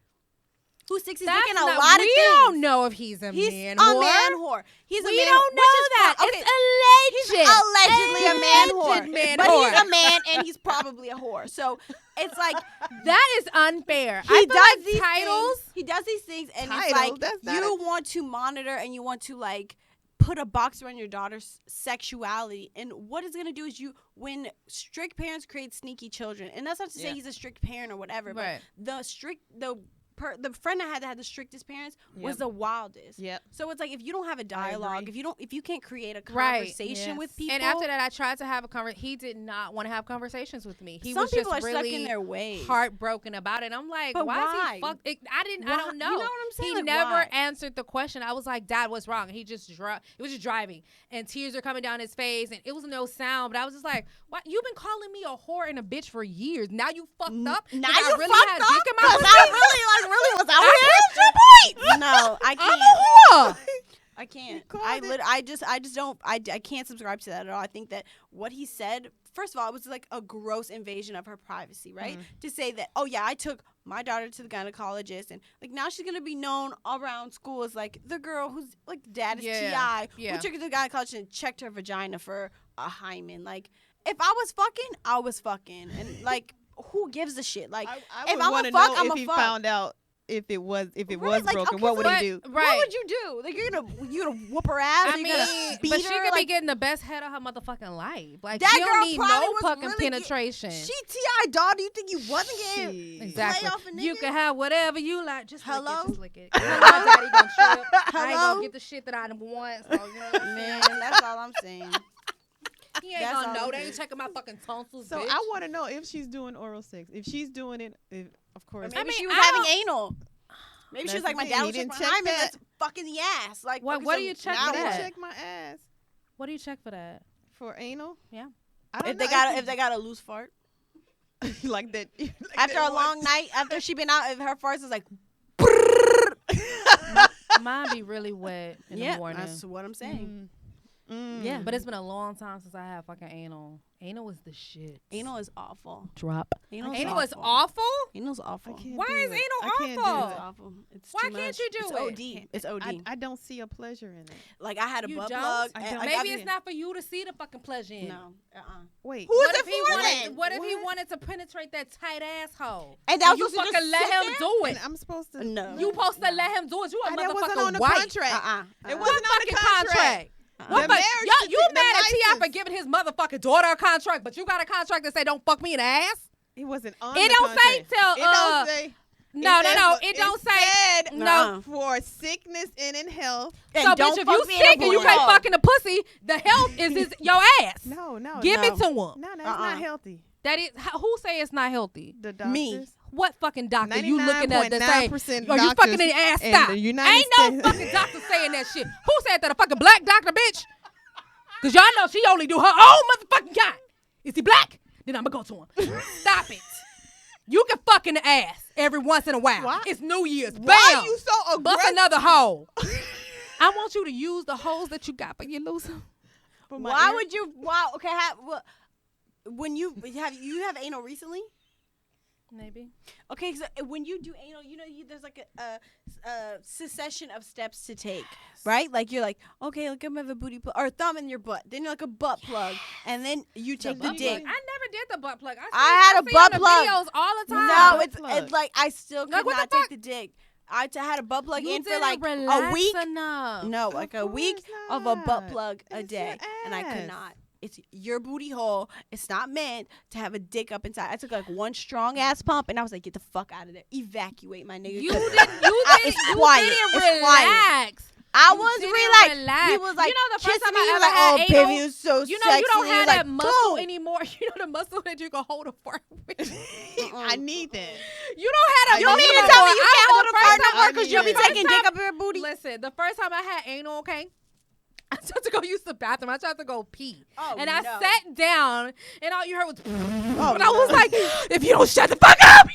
who sticks his dick in a lot of things? We don't know if he's a man whore. He's a man whore. We don't know that. It's alleged. He's allegedly a man whore. But whore. He's a man and he's probably a whore. So it's like, that is unfair. He does these titles. He does these things, and it's like, you want to monitor and you want to, like, put a box around your daughter's sexuality. And what it's gonna do is, when strict parents create sneaky children, and that's not to say he's a strict parent or whatever, right. but the the friend I had that had the strictest parents was the wildest. Yep. So it's like if you don't have a dialogue, if you can't create a Right. conversation with people, And after that, I tried to have a conversation. He did not want to have conversations with me. He some was people just are really stuck in their ways. heartbroken about it. I'm like, But why? Is he why? fuck? I don't know. You know what I'm saying? He Like, never why? answered the question. I was like, Dad, what's wrong? He just it was just driving, and tears are coming down his face, and it was no sound. But I was just like, what? You've been calling me a whore and a bitch for years. Now you fucked up. Now I you really fucked had up. dick in my 'Cause pussy? I really was out here. No, I I'm can't. a whore. I can't. called I just don't. I can't subscribe to that at all. I think that what he said, first of all, it was like a gross invasion of her privacy, right? To say that, oh yeah, I took my daughter to the gynecologist, and like now she's gonna be known around school as like the girl who's like dad is T.I. Yeah. who took her to the gynecologist and checked her vagina for a hymen. Like if I was fucking, I was fucking, and like who gives a shit? Like I if would I'm want a to fuck, know I'm if a he fuck. found out if it was Right, broken. okay, What would so he do? Right. What would you do? Like you're gonna whoop her ass? I Or mean, you're gonna beat but she her? could Like, be getting the best head of her motherfucking life. Like That she don't girl need probably no was fucking really penetration. she T.I. dog. Do you think you wasn't getting Shit. Exactly. lay off a nigga? You can have whatever you like. Just Hello? lick it. Just lick it. Hello, daddy gonna trip. I ain't Hello? gonna get the shit that I want. So, you know what I'm Man, saying? that's all I'm saying. He ain't That's gonna all know. I'm They saying. ain't checking my fucking tonsils, So bitch. I want to know if she's doing oral sex. If she's doing it, of course. Maybe mean, she was I having don't- anal. Maybe she was That's like, my the dad thing, was he check didn't my check hymen. that. That's fucking the ass. Like, What- okay, what so do you check now for I didn't that? check my ass What do you check for that? for anal. Yeah. I don't If know they got a loose fart like that. Like after that a one- long night, after she been out, if her farts is like, Mine be really wet in the morning. that's what I'm saying. Yeah, But it's been a long time since I had fucking anal. Anal was the shit. Anal is awful. Drop. Anal Anal is awful? Anal's awful. I can't Why do is it. anal I can't awful? do It's it. awful. It's Why too can't much. you do it's it? OD. It's OD. I don't see a pleasure in it. Like I had a You butt don't? plug. I and, don't. like, Maybe I- it's not for you to see the fucking pleasure in. No. Wait. Who is What it if he for wanted? then? What if he What? wanted to penetrate that tight asshole? And that was you supposed to fucking just let sit him there? do it. And I'm supposed to. No. You supposed to let him do it. You a That wasn't motherfucking on the wife. contract. Uh-uh. It What wasn't on fucking the contract. What The fuck- marriage Yo, you certificate, mad at the T.I. for license. giving his motherfucking daughter a contract, but you got a contract that say don't fuck me in the ass? It wasn't on It the don't say contract. till, It don't say. No. says- It don't say. said No. for sickness and in health. And So, don't bitch, if fuck you me in the sick and you booty can't hole. fuck in the pussy, the health is your ass. No. Give no. it to him. No, that's not healthy. That is who say it's not healthy? The doctors. Me. What fucking doctor you looking at that say, 99.9% "Yo, you fucking in the ass in stop"? the United Ain't no States. fucking doctor saying that shit. Who said that? A fucking black doctor, bitch? Cause y'all know she only do her own motherfucking kind. Is he black? Then I'ma go to him. Stop it. You can fuck in the ass every once in a while. Why? It's New Year's. Bam. Why are you so Bust aggressive? another hole. I want you to use the holes that you got, but you lose them. For my Why ear? would you? Wow. Okay. When you have anal recently? Maybe. Okay, so when you do anal, there's like a succession of steps to take, right? Like you're like, okay, look, I'm gonna have a booty plug or thumb in your butt. Then you're like a butt plug, and then you take the Butt dick. plug. I never did the butt plug. I had a see butt on the plug. videos all the time. No, butt it's plug. like I still could Like, what the not take fuck? the dick. I had a butt plug You in for didn't like a relax week. enough. No, like a course week of a butt not. plug a It's day, your and I could ass. not. It's your booty hole. It's not meant to have a dick up inside. I took like one strong ass pump, and I was like, "Get the fuck out of there! Evacuate, my nigga." You 'cause didn't. You it's didn't. quiet. You It's didn't quiet. relax. I You was didn't relaxed. relax. He was like, You know the first kissing time me, I he was ever like, had "Oh, anal, baby, you're so You know sexy." you don't And he have was that like, muscle "Boom." anymore. You know the muscle that you can hold a fart with. I need that. You don't have that You muscle mean to anymore. tell me you can't hold a The fart first no more I because need you'll be it. taking First dick time- up your booty? Listen, the first time I had anal, okay, I tried to go use the bathroom. I tried to go pee. Oh, and I no. sat down, and all you heard was, Oh, and I was no. like, if you don't shut the fuck up.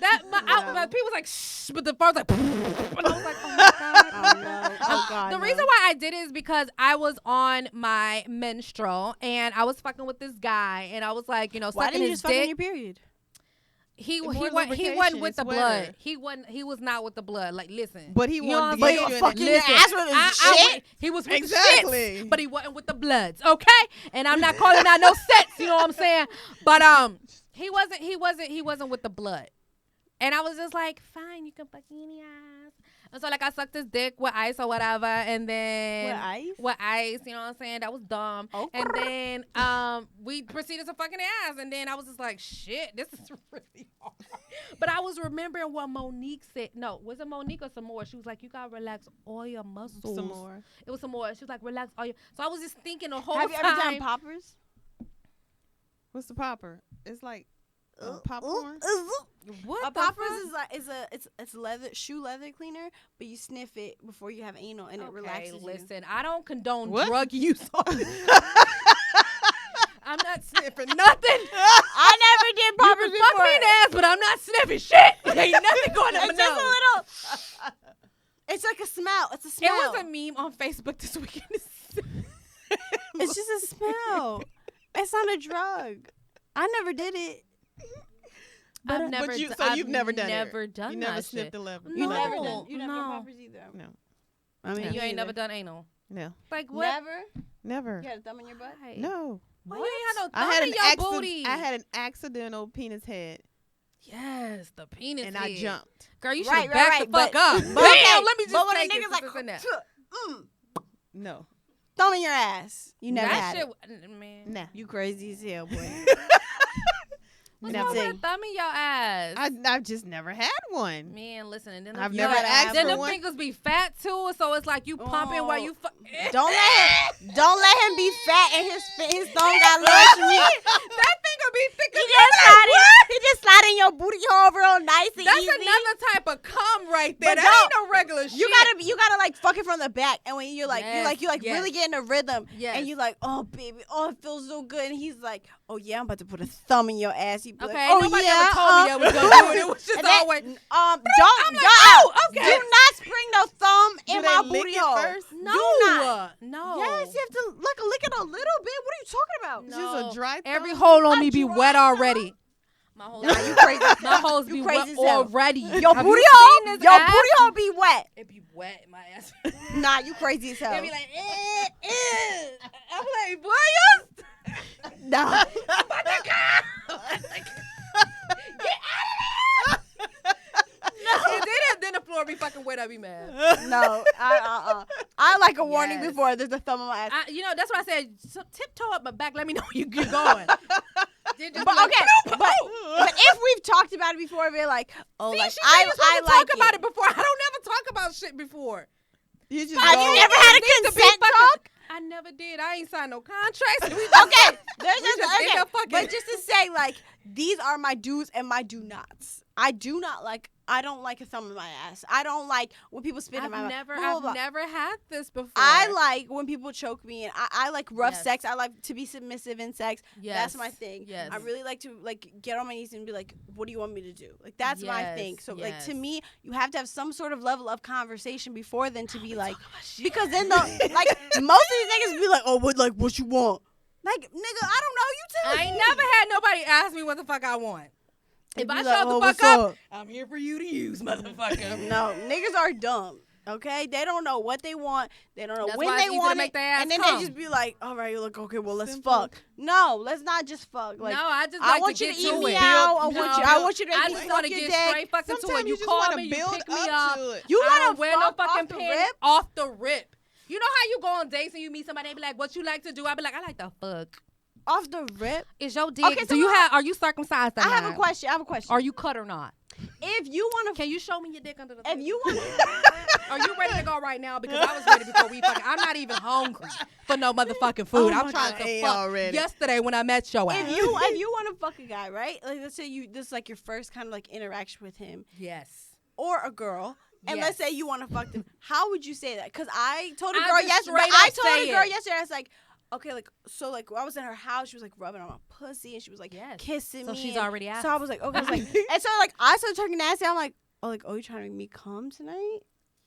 My pee was like, shh, but the fart was like, and I was like, oh my God. Oh no! Oh God! The no. reason why I did it is because I was on my menstrual and I was fucking with this guy and I was like, Why sucking didn't you his just fuck in dick. your period? He More wasn't lubrication, with it's the wetter. blood. He was not with the blood. Like, listen. But he You know wanted to what I'm get saying? you in fucking the your ass with his shit? he was with Exactly. the shits, but he wasn't with the bloods. Okay, and I'm not calling out no sets. You know what I'm saying? But he wasn't with the blood. And I was just like, fine, you can fuck me in the ass. And so, like, I sucked his dick with ice or whatever. And then. With ice, you know what I'm saying? That was dumb. Oh. And then we proceeded to fucking ass. And then I was just like, shit, this is really hard. But I was remembering what Monique said. No, was it Monique or some more? She was like, you got to relax all your muscles. Some more. It was some more. She was like, relax all your. So I was just thinking the whole Have time. you ever done poppers? What's the popper? It's like popcorn. What A the poppers fuck? it's leather shoe leather cleaner, but you sniff it before you have anal and it relaxes you. Listen, I don't condone What? drug use. I'm not sniffing nothing. I never did poppers before. Fuck me in the ass, but I'm not sniffing shit. Ain't nothing going on my It's just a nose. little. It's like a smell. It's a smell. It was a meme on Facebook this weekend. It's just a smell. It's not a drug. I never did it. I've never. But you've Never never done it. done You that never shit. sniffed the leather. You No. never done. You never No. done poppers either. No. I mean, You ain't never done anal. No. Like what? Never. Never. You had a thumb in your butt. Right. No. Why you ain't had no I thumb had in an your accident. booty? I had an accidental penis head, Yes, the penis. and I head. jumped. Girl, you should Right, back right, the fuck but- up. but Damn, okay, let me just but when a take nigga's it like, since it's in there. No. thumb in your ass. You never that had shit, it. man. Nah. You crazy as hell, boy. What's Never. wrong with a thumb in your ass? I've just never had one. Man, listen, and then I've them- never asked Then for them one. fingers be fat too, so it's like you pumping while you. Don't let him be fat and his thumb got large meat. That finger be thick as He just slide in your booty hole real nice and That's easy. another type of cum right there. But That ain't no regular shit. You gotta like fuck it from the back, and when you're like Yes, you yes. really get in a rhythm, Yes. and you like, oh baby, oh it feels so good, and he's like, oh yeah, I'm about to put a thumb in your ass. He'd be Okay, like, ain't oh nobody yeah, ever told me that was gonna do it. It was just and then, always. don't I'm like, oh, okay. do not spring no thumb Do in they my lick booty it hole. first? No, not. Yes, you have to lick it a little bit. What are you talking about? It's just a dry Every thumb? hole on A me be dry wet thumb? already. My holes, Nah, you crazy. my holes You be crazy wet as hell. already. Your Have booty you hole, seen this your ass? booty hole be wet. It be wet in my ass. Nah, you crazy as hell. They be like, I'm like, boy, no. I'm about to come. Get out of there. Then the floor be fucking wet. I be mad. No, I like a warning Yes. before there's a thumb on my ass. That's what I said. So, tiptoe up my back. Let me know you're going. Then just But be like, okay, but if we've talked about it before, we're like, oh, See, like she I just want to like talk about it before. I don't never talk about shit before. You just Have go- you never had a Need to be consent fucking- talk? I never did. I ain't signed no contracts. Okay, there's We just just end okay, up fucking. but just to say, like, these are my do's and my do nots. I don't like a thumb in my ass. I don't like when people spit in my mouth. I've never had this before. I like when people choke me, and I like rough Yes. sex. I like to be submissive in sex. Yes. That's my thing. Yes. I really like to like get on my knees and be like, "What do you want me to do?" Like that's my Yes, thing. So like to yes. me, you have to have some sort of level of conversation before then to be like, because then the like most of these niggas be like, "Oh, what you want?" Like nigga, I don't know. You tell I me. ain't never had nobody ask me what the fuck I want. If Be I like, shut "Oh, the what's fuck up, up?" I'm here for you to use, motherfucker. No, niggas are dumb. Okay, they don't know what they want. They don't know That's when why they it's easy to want make it, their ass and then come. they just be like, "All right, look, okay, well, let's Simple. fuck." No, let's not just fuck. Like, no, I just I like want to you get to eat to me it. out. I No, want you to I make me just suck want to your get dick. straight fucking to Sometimes it. you You just call wanna me, you build pick me up up. to it. You I want don't to wear no fuck fucking off the pants rip? off the rip. You know how you go on dates and you meet somebody, they be like, "What you like to do?" I be like, "I like to fuck." Off the rip? Is your dick? Okay, so Are you circumcised? Or I have a not? question. Are you cut or not? If you want to, Can you show me your dick under the? if you want, Are you ready to go right now? Because I was ready before we fucking. I'm not even hungry for no motherfucking food. Oh I'm my trying God, to ain't fuck already. yesterday when I met your ass. if you want to fuck a guy, right? Like, let's say this is like your first kind of like interaction with him Yes. or a girl. And let's say Yes. you want to fuck them. How would you say that? Because I told a I girl just yesterday. straight I up told say a girl it. yesterday. I was like, okay, like so, like I was in her house. She was like rubbing on my pussy, and she was like Yes. kissing So me. she's and already asked. So I was like, okay, I was like, and so like I started talking nasty. I'm like, oh, you trying to make me come tonight?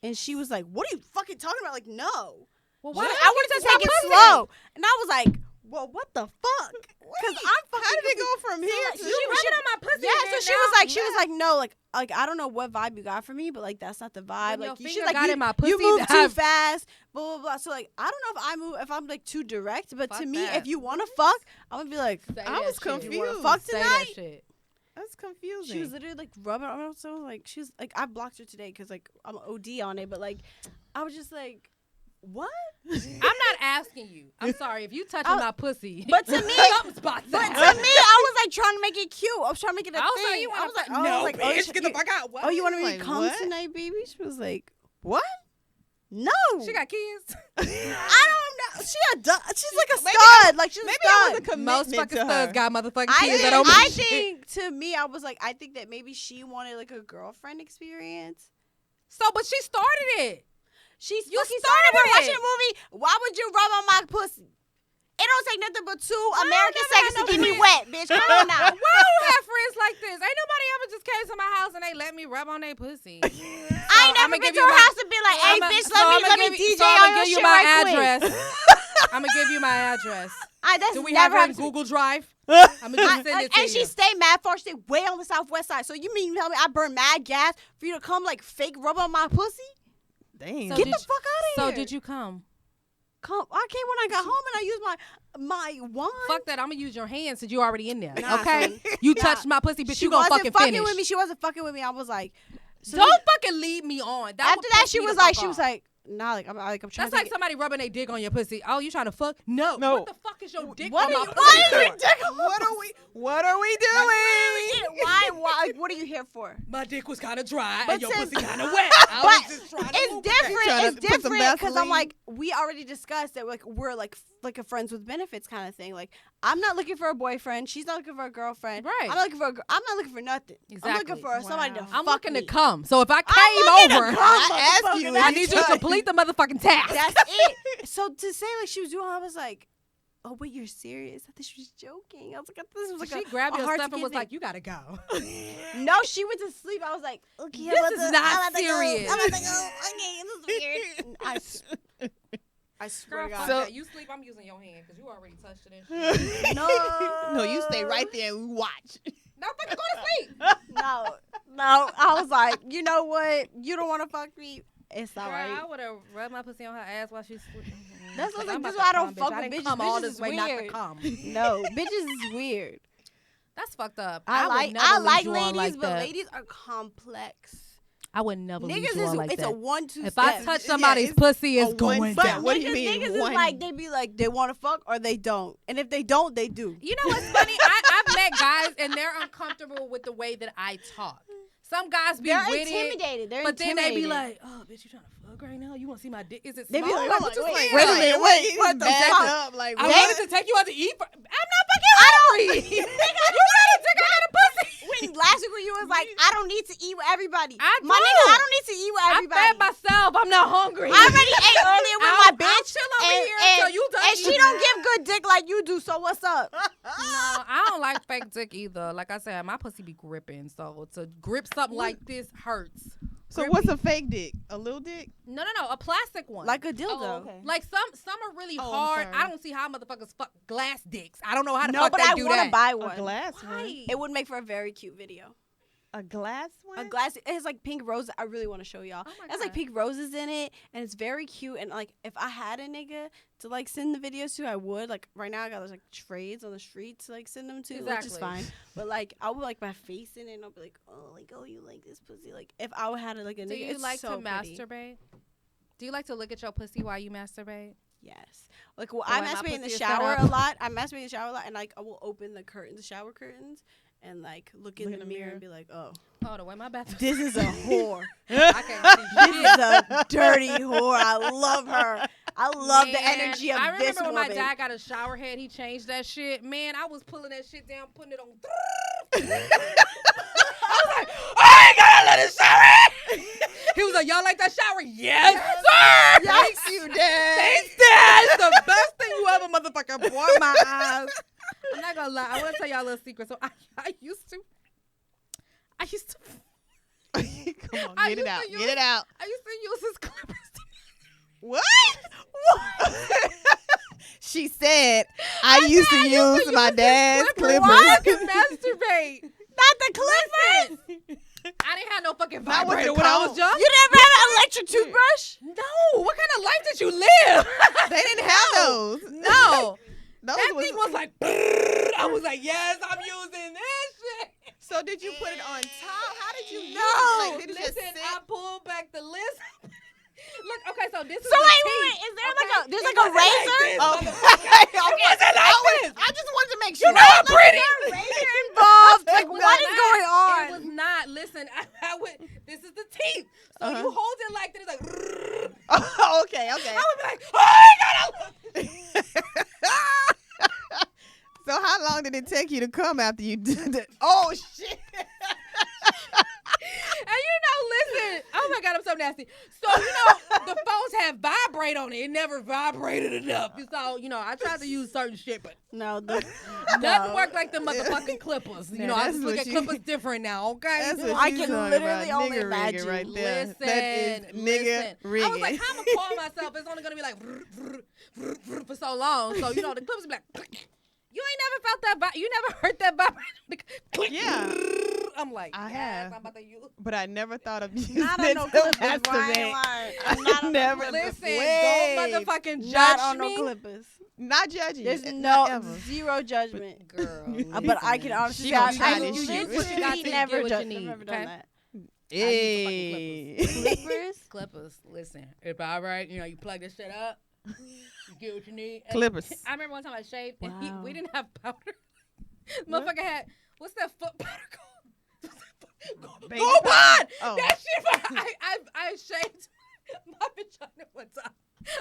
And she was like, what are you fucking talking about? Like, no. Well, She's why? like, I wanted to take it slow, and I was like, well, what the fuck? Because I'm fucking. How did it go from here like, to she You was- rubbing on my pussy? Yeah, and so then she was now- like, no, like I don't know what vibe you got for me, but like that's not the vibe. When your Like she's finger like, got you, in my you pussy, move too I've- fast, blah blah blah. So like, I don't know if I'm like too direct, but Fuck to me, that. if you want to fuck, I'm gonna be like, Say I that was shit. confused. you wanna fuck Say that tonight? shit. That's confusing. She was literally like rubbing on it. So like she was like, I blocked her today because like I'm OD on it. But like I was just like, what? I'm not asking you. I'm sorry if you touching my pussy. But to me, I was like trying to make it cute. I was trying to make it a thing. I was like, bitch, get the fuck out. Oh, you want me to Like, come what? tonight, baby? She was like, what? No. She got kids. I don't know. She's like a stud. Like she's a Maybe stud. it was a commitment Most fucking to studs her. got motherfucking kids that I don't mean shit. think to me, I was like, I think that maybe she wanted like a girlfriend experience. So, but she started it. You You fucking started started it. watching a movie. Why would you rub on my pussy? It don't take nothing but two American never seconds had to no get me friends. wet, bitch. Come on now. Why don't have friends like this? Ain't nobody ever just came to my house and they let me rub on their pussy. I ain't never I'ma been give to you her my- house and be like, hey, bitch, let me DJ on your shit right quick. I'm gonna give you my address. That's Do we never have her in happened to me. Google Drive? I'm gonna just send it to And she you. stayed mad far. She stayed way on the southwest side. So you mean tell me I burned mad gas for you to come like fake rub on my pussy? Damn. So Get did the fuck out of here. So did you come? Come? I came when I got home and I used my wine. Fuck that. I'm gonna use your hands since you already in there. Nah, Okay? son. You Nah. touched my pussy, but She you gonna wasn't fucking finish. with me. She wasn't fucking with me. I was like, so Don't fucking lead me on. That after would that, piss she me was the like, fuck off. nah, like I'm trying That's to like take it. somebody rubbing their dick on your pussy. Oh, you trying to fuck? No. No. What the fuck is your dick What on are my you? pussy Why is for? your dick on my What are we doing? Why? Like, what are you here for? My dick was kind of dry But and your since- pussy kind of wet. I But was just trying to It's lubricate. different. Trying to It's put some different because I'm Vaseline. like, we already discussed that like we're like a friends with benefits kind of thing. Like I'm not looking for a boyfriend. She's not looking for a girlfriend. Right. I'm not looking for nothing. I'm looking Exactly. for somebody to Wow. I'm fuck looking me. to come. So if I I'm came looking to over, come, I asked motherfucker. you. I That's need you to complete the motherfucking task. That's it. So to say like she was doing, I was like, oh wait, you're serious? I thought she was joking. I was like, this was like She a grabbed a your hard stuff to and get was thing. like, you gotta go. No, she went to sleep. I was like, okay, This is not serious. I'm about to go. Okay, this is weird. And I swear to Girl, God. fuck that. You sleep, I'm using your hand because you already touched it and shit. No, you stay right there and watch. Now fucking go to sleep. No. I was like, you know what? You don't want to fuck me. It's all Girl, right. I would have rubbed my pussy on her ass while she's sleeping. That's what I'm like, I'm this is about why I to don't come, fuck bitch. I with didn't bitches. come all Bitches this is way not to weird. come. No, bitches is weird. That's fucked up. I would never I lead like you on ladies, like but that. ladies are complex. I would never lead Niggas you on is like it's that. a 1-2 If step. I touch somebody's it's pussy, it's a one going step. down. What do you mean, Niggas is one? like they be like they want to fuck or they don't, and if they don't, they do. You know what's funny? I've met guys and they're uncomfortable with the way that I talk. Some guys be They're with intimidated. They're it, but then they be intimidated. like, "Oh, bitch, you trying to fuck right now? You want to see my dick? Is it They small?" be like, I'm oh, what you wait, saying? wait a minute, wait, what the Back fuck? up, like, I what? wanted to take you out to eat. I'm not fucking hungry. You want to take out a pussy? When last week when you was like, I don't need to eat with everybody. I My do. nigga, I don't need to eat with everybody. I fed myself. I'm not hungry. I already ate earlier with my bitch. I'll chill over here until you done and she eating. don't give good dick like you do, so what's up? No, I don't like fake dick either. Like I said, my pussy be gripping. So to grip something like this hurts. So what's a fake dick? A little dick? No, a plastic one. Like a dildo. Oh, okay. Like some are really Oh, I'm hard. sorry. I don't see how motherfuckers fuck glass dicks. I don't know how the No, fuck but they I do want to that. buy A one. glass one? Why? It would make for a very cute video. A glass one? A glass. It has like pink roses. I really want to show y'all. Oh my It has like God. pink roses in it, and it's very cute. And like, if I had a nigga to like send the videos to, I would. Like right now, I got like trades on the street to like send them to, which is Exactly. fine. But like, I would like my face in it, and I'll be like, oh, you like this pussy? Like, if I would had like a nigga, Do you it's like so to pretty. masturbate? Do you like to look at your pussy while you masturbate? Yes. Like, well, The I way my masturbate in the pussy is shower set a up. lot. I masturbate in the shower a lot, and like I will open the shower curtains, and like look in the mirror and be like, oh, Oh, the way my bathroom. this is a whore. I can't see This shit. is a dirty whore. I love her. I love the Man, energy of I remember this when woman. my dad got a shower head, he changed that shit. Man, I was pulling that shit down, putting it on. I was like, I ain't gotta let it shower. He was like, y'all like that shower? Yes, sir. Thank you, Dad. Thanks, Dad. It's the best thing you ever motherfucker brought my eyes. I'm not gonna lie. I want to tell y'all a little secret. So I used to. Come on, I get it used out. to use- Get it out. I used to use his clippers. What? She said, I used to use my dad's clippers. Why to masturbate? Not the clippers. I didn't have no fucking Not with the vibrator when I was comb. young. You never had an electric toothbrush? No. What kind of life did you live? They didn't have those. No. Those That was, thing was like, brrr. I was like, yes, I'm using this shit. So did you put it on top? How did you use No. it? Like, did it just Listen, sit? I pulled back the list. Look, okay, so this is So the wait, teeth. is there okay? like a there's It like a wasn't razor? this, Oh. motherfucker. I just wanted to make sure. You know I'm pretty. Razor involved. Like It was what is not. going on? It was not. Listen, I would. This is the teeth. So you hold it like this, like. Oh, okay. I would be like, oh my god! So how long did it take you to come after you did it? Oh shit! And listen. Oh my god, I'm so nasty. So the phones have vibrate on it. It never vibrated enough. So I tried to use certain shit, but No, doesn't work like the motherfucking clippers. Now, I that's just look what at you- clippers different now. Okay. That's what I she's can talking literally about. only Nigga rigging imagine. right there. Listen, That is nigga listen. rigging. I was like, how am I call myself? It's only gonna be like for so long. So the clips be like, you ain't never felt that. You never heard that vibration. Yeah. I'm like, I yes, have. I'm about to use. But I never thought of using not it on no to clippers. masturbate. I'm not on no Never. clippers. Listen, Wait. don't motherfucking judge Not on me. no clippers. Not judging. There's you. no Not ever. zero judgment. Girl, But I can honestly She say gonna I try this shit. literally What you got to never get what you judged. need, I've never okay? done that. Hey. Clippers? Clippers. Listen, if I right, you plug this shit up. You get what you need. And Clippers. I remember one time I shaved and Wow. we didn't have powder. Motherfucker had what's that foot powder called? Baby Go powder. on! Oh. That shit. I shaved my vagina one time.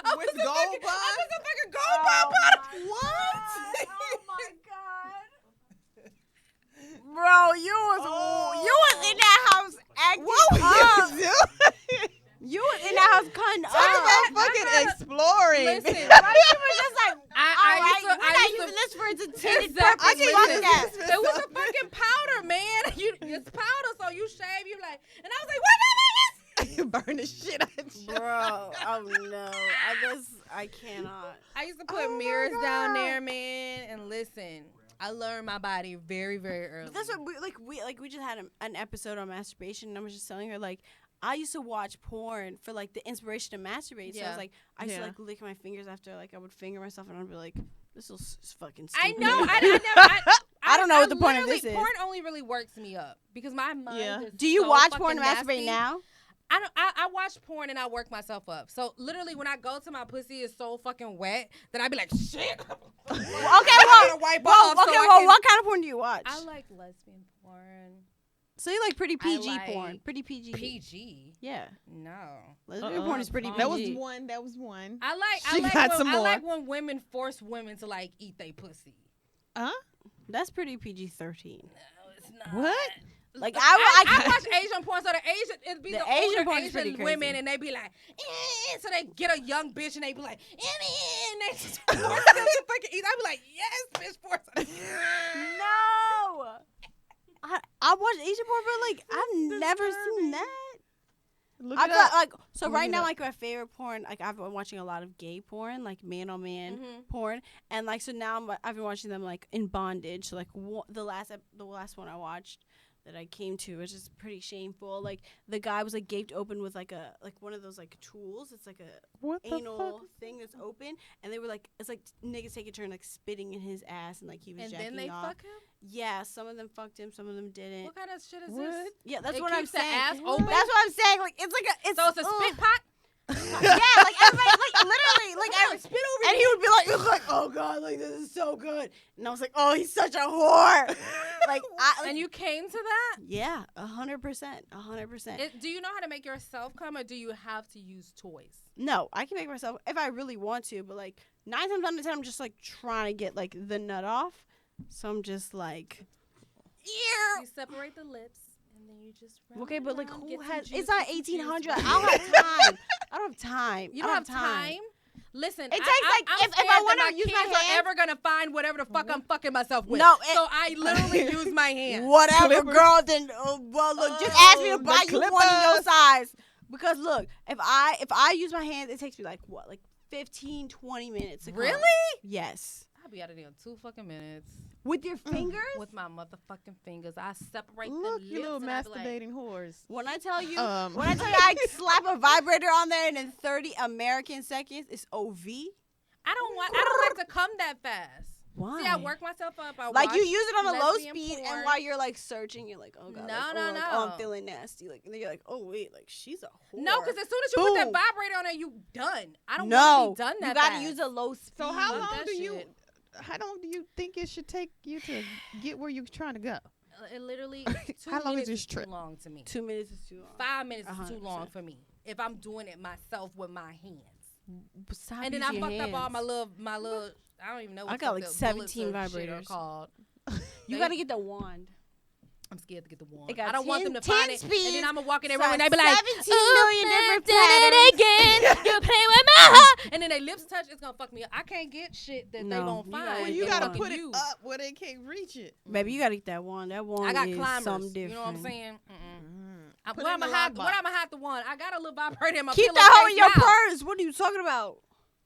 I With was a Gold fucking- Bond? I was a fucking Gold Bond powder. What? Oh my god. Bro, you was in that house acting What were up. you doing? You was in that house cutting Talk up. about fucking exploring. Listen, Right? You were just like, I we're not using this for its intended Exactly. purpose. can Fuck use that. this. It was a fucking powder, man. It's powder, so you shave. You like, and I was like, what? Burn the shit out you. Bro, oh no. I cannot. I used to put Oh my mirrors down God. there, man, and listen. I learned my body very, very early. But that's what we just had an episode on masturbation, and I was just telling her like I used to watch porn for like the inspiration to masturbate. So I Yeah. was like, I used to Yeah. like lick my fingers after like I would finger myself, and I'd be like, this is fucking I stupid. know. I never. I don't know what the point of literally- this is. Porn only really works me up because my mind Yeah. is Do you so watch fucking porn and masturbate nasty. now? I don't. I watch porn and I work myself up. So literally, when I go to my pussy is so fucking wet that I be like, shit. Okay, I gotta wipe off so I can- what kind of porn do you watch? I like lesbian porn. So you like pretty PG like porn, pretty PG. PG. Yeah, No. lesbian porn is pretty PG. That was one. That was one. I She got some more. like when women force women to like eat their pussy. Huh? That's pretty PG-13. No, it's not. What? Like I watch Asian porn, so it'd be The the Asian older porn is pretty Asian women, crazy. and they be like, so they get a young bitch, and they be like, and they just force them to fucking eat. I be like, yes, bitch, force them. No. I watch Asian porn, but like I've never seen that. Look I've it got up. like so Look right it now up. like my favorite porn like I've been watching a lot of gay porn like man on man porn and like so now I've been watching them like in bondage so like the last one I watched that I came to which is pretty shameful like the guy was like gaped open with like one of those like tools it's like a What the anal fuck? thing that's open and they were like it's like niggas take a turn like spitting in his ass and like he was And jacking then they off. fuck him? Yeah, some of them fucked him, some of them didn't. What kind of shit is What? this? Yeah, that's It what I'm keeps the saying. ass That's open? what I'm saying. Like it's like a So it's a spit pot? yeah, like everybody, like literally, like every, spit over and he would be like, oh god, like this is so good, and I was like, oh, he's such a whore, like And you came to that? yeah, 100%, 100%. Do you know how to make yourself come, or do you have to use toys? No, I can make myself if I really want to, but like 9 times out of 10, I'm just like trying to get like the nut off, so I'm just like, yeah. You separate the lips, and then you just run Okay, but like around, who get some has? juice, It's not get some juice, 1800. right? I don't have time. I don't have time. You don't have time? Listen, It takes, I'm like, if I scared wanna that my use my kids are hands- ever gonna find whatever the fuck I'm fucking myself with. No, so I literally use my hands. Whatever, Clippers. girl. Then well, look, just ask me to the buy you one in your Clippers. size. Because look, if I use my hands, it takes me like what, like 15, 20 minutes. To come. Really? Yes. I'll be out of there in 2 fucking minutes With your fingers. with my motherfucking fingers. I separate Look, the you lips little and I be like, masturbating whores. When I tell you, Um. I slap a vibrator on there and in 30 American seconds, it's OV. I don't like to come that fast. Why? See, I work myself up. I Like, you watch use it on a low lesbian speed, porn. and while you're, like, searching, you're like, oh, God. No, like, no, oh, like, no. oh, I'm feeling nasty. Like, and then you're like, oh, wait, like, she's a whore. No, because as soon as you put that Boom. vibrator on there, you done. I don't No. want to be done that You got to fast. use a low speed. So how Fuck long that do you? shit. How long do you think it should take you to get where you're trying to go? It literally, 2 How long is minutes this is trip? too long to me. 2 minutes is too long. 5 minutes is too 100%. long for me. If I'm doing it myself with my hands. Stop And then I using fucked your up all hands. my little, I don't even know what I got, like, the 17 bullets or shit are vibrators. called. You got to get the wand. I'm scared to get the one. It got I don't want them to 10 find it. And speeds, then I'm going to walk in their so room and they be like, 17 million different did it patterns. again. You play with my heart. And then they lips touch. It's going to fuck me up. I can't get shit that they No, going to you gotta find. get You the gotta wand. put it up where they can't reach it. Baby, you got to get that wand. That wand I got is climbers. something different. You know what I'm saying? Mm-mm. Put Where it I'm in going the to lockbox. hide the one? I got a little vibrator in my Keep pillow that hoe face in your now. purse. What are you talking about?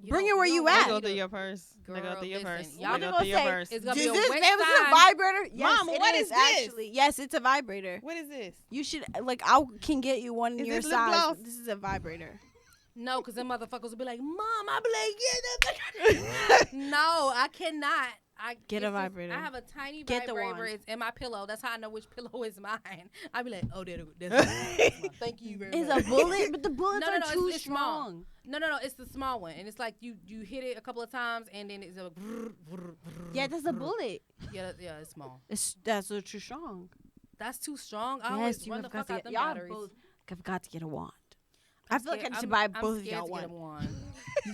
Bring it where you want at. They go me through to- your purse. They go Girl, through your listen, purse. y'all They gonna go through your say, purse. It's going to Is be a this, waste man, was it a time. vibrator? Yes, Mama, it what is is this? actually. Yes, it's a vibrator. What is this? You should, like, I can get you one in Is your this lip size. gloss? This is a vibrator. No, because them motherfuckers will be like, Mom, I be like, get that. No, I cannot. Get a it's just- vibrator. I have a tiny Get the vibrator. wand. It's in my pillow. That's how I know which pillow is mine. I be like, oh, that's mine. Thank you very It's much. a bullet, but the bullets No, are it's- too it's small. strong. No, it's the small one. And it's like you hit it a couple of times and then it's a Yeah, that's a bullet. Yeah, it's small. That's too strong. That's too strong. I Yes, always you run the have got fuck to out get. them Y'all batteries. both have got to get a wand. I feel like I scared- need to I'm- buy I'm both of scared y'all to get a one. wand.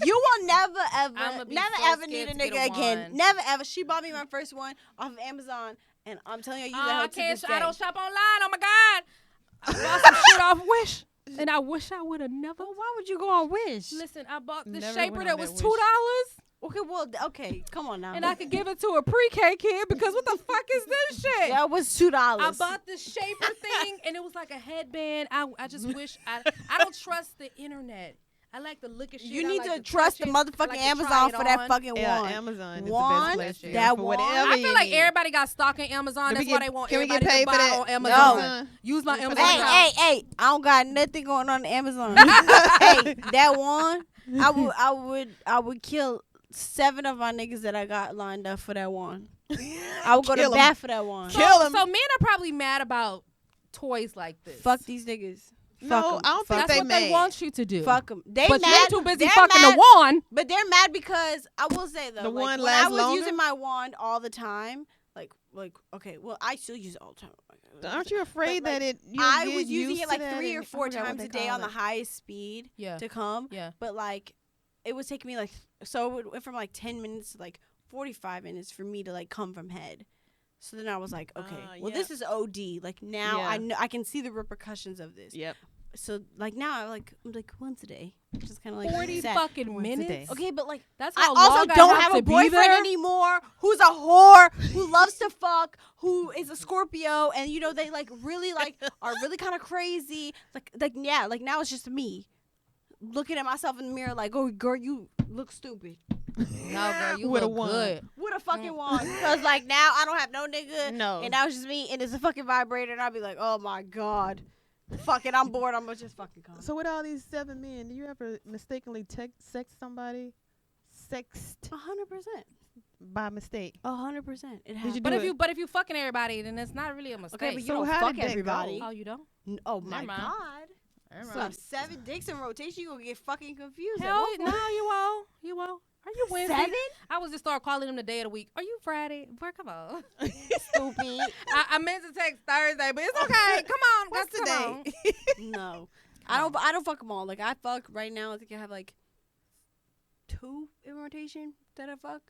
You will never I'ma ever, be never so ever need a scared to get nigga a again. wand. Never ever. She bought me my first one off of Amazon, and I'm telling you, I use that I hoe to can't. this I day. don't shop online. Oh my god! I bought some shit off Wish, and I wish I would have never. Well, why would you go on Wish? Listen, I bought the Never shaper went that on was that $2, Okay, well, okay, come on now. and I could give it to a pre-K kid because what the fuck is this shit? That was $2. I bought the shaper thing, and it was like a headband. I just wish I don't trust the internet. I like to look at shit. You I need like to trust the touch it. I motherfucking like to try Amazon it for that on. fucking Yeah, wand. Amazon is Wand, the best place to that go for wand. whatever I you feel like need. everybody got stock on Amazon. Can we That's why get- they want can we get everybody paid to for buy that? on Amazon. No. Use my For Amazon. that. account. Hey, I don't got nothing going on Amazon. Hey, that one, I would kill 7 of my niggas that I got lined up for that one. I would go Kill to 'em. bat for that one. Kill 'em. So men are probably mad about toys like this. Fuck these niggas. No, Fuck 'em. I don't think That's they what mad. they want you to do. Fuck them. They but mad. you're too busy They're fucking mad, the wand. But they're mad because I will say though, The like, wand when I lasts was longer? using my wand all the time, like okay, well I still use it all the time. Aren't you afraid But, like, that it? You'll I get was using used it to like that 3 or and- 4 I forgot what times they a day call on the it. highest speed Yeah. to come. Yeah. But like, it was taking me like so it went from like 10 minutes to like 45 minutes for me to like come from head. So then I was like, okay, well yeah. this is OD. Like now Yeah. I know I can see the repercussions of this. Yep. So like now I'm like once a day, just kind of like 40 sad. fucking Once a day. minutes. Okay, but like That's I how also long don't I have to a be boyfriend there. anymore who's a whore, who loves to fuck, who is a Scorpio, and you know they like really like are really kind of crazy. Like now it's just me looking at myself in the mirror like, oh girl, you look stupid. No, girl, you With a look wand. good. With a fucking wand. Because like now I don't have no nigga. No. And now it's just me and it's a fucking vibrator and I'll be like, oh my God. Fuck it, I'm bored. I'm gonna just fucking come. So with all these 7 men, do you ever mistakenly sex somebody? Sexed 100%. by mistake? 100%. It happens. you But do if it? you fucking everybody, then it's not really a mistake. Okay, but you So don't how fuck did that everybody. go? Oh, you don't? Oh my Never mind. God. Never So mind. if 7 dicks in rotation, you gonna get fucking confused. Hell, no, you won't. You won't. Are you Wednesday? 7? I was just start calling them the day of the week. Are you Friday? Boy, come on. Stupid. I meant to text Thursday, but it's okay. Come on. What's come on. today? No. I don't fuck them all. Like I fuck right now. I think I have like 2 in rotation that I fuck.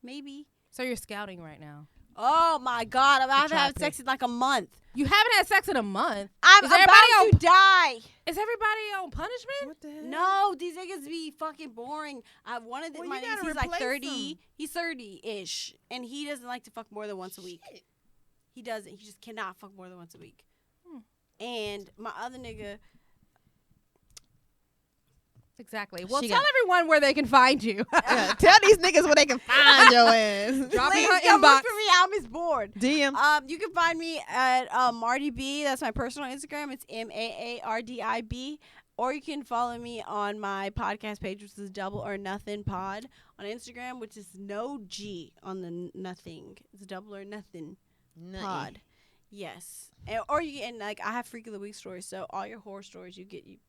Maybe. So you're scouting right now. Oh my God. I haven't try had to- sex in like a month. You haven't had sex in a month. I'm Is everybody about to die. Is everybody on punishment? What the hell? No, these niggas be fucking boring. I wanted Well, my you niggas. gotta He's like replace 30. them. He's 30-ish, and he doesn't like to fuck more than once a week. Shit. He doesn't. He just cannot fuck more than once a week. Hmm. And my other nigga, Exactly. Well, She tell got- everyone where they can find you. Yeah, tell these niggas where they can find your ass. Drop in please her come inbox. look for me. I'm his board. DM. You can find me at Marty B. That's my personal Instagram. It's MAARDIB. Or you can follow me on my podcast page, which is Double or Nothin Pod on Instagram, which is no G on the nothing. It's Double or Nothin Pod. Yes. Or you can, like, I have Freak of the Week stories, so all your horror stories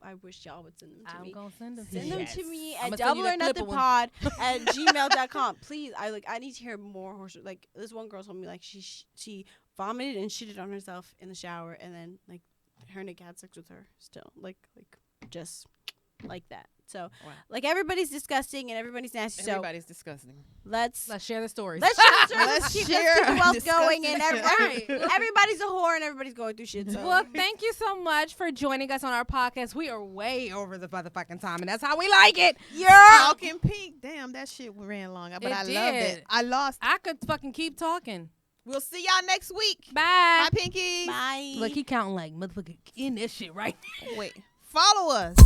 I wish y'all would send them to me. I'm gonna send them to Send you. them to me I'ma at send you the clip of one. doubleornothinpod@gmail.com. Please, I need to hear more horror stories. Like, this one girl told me, like, she vomited and shitted on herself in the shower, and then, like, her nigga had sex with her still. Like just like that. So, like, everybody's disgusting and everybody's nasty. Everybody's disgusting. Let's share the stories. Let's share the stories. Let's keep share the wealth disgusting going, and Right. everybody's a whore and everybody's going through shit. So. Well, thank you so much for joining us on our podcast. We are way over the motherfucking time, and that's how we like it. TALKinPINk. Damn, that shit ran long, but I loved it. I lost. I could fucking keep talking. We'll see y'all next week. Bye. Bye, Pinkies. Bye. Look, he counting like motherfucking in this shit right now. Wait. Follow us.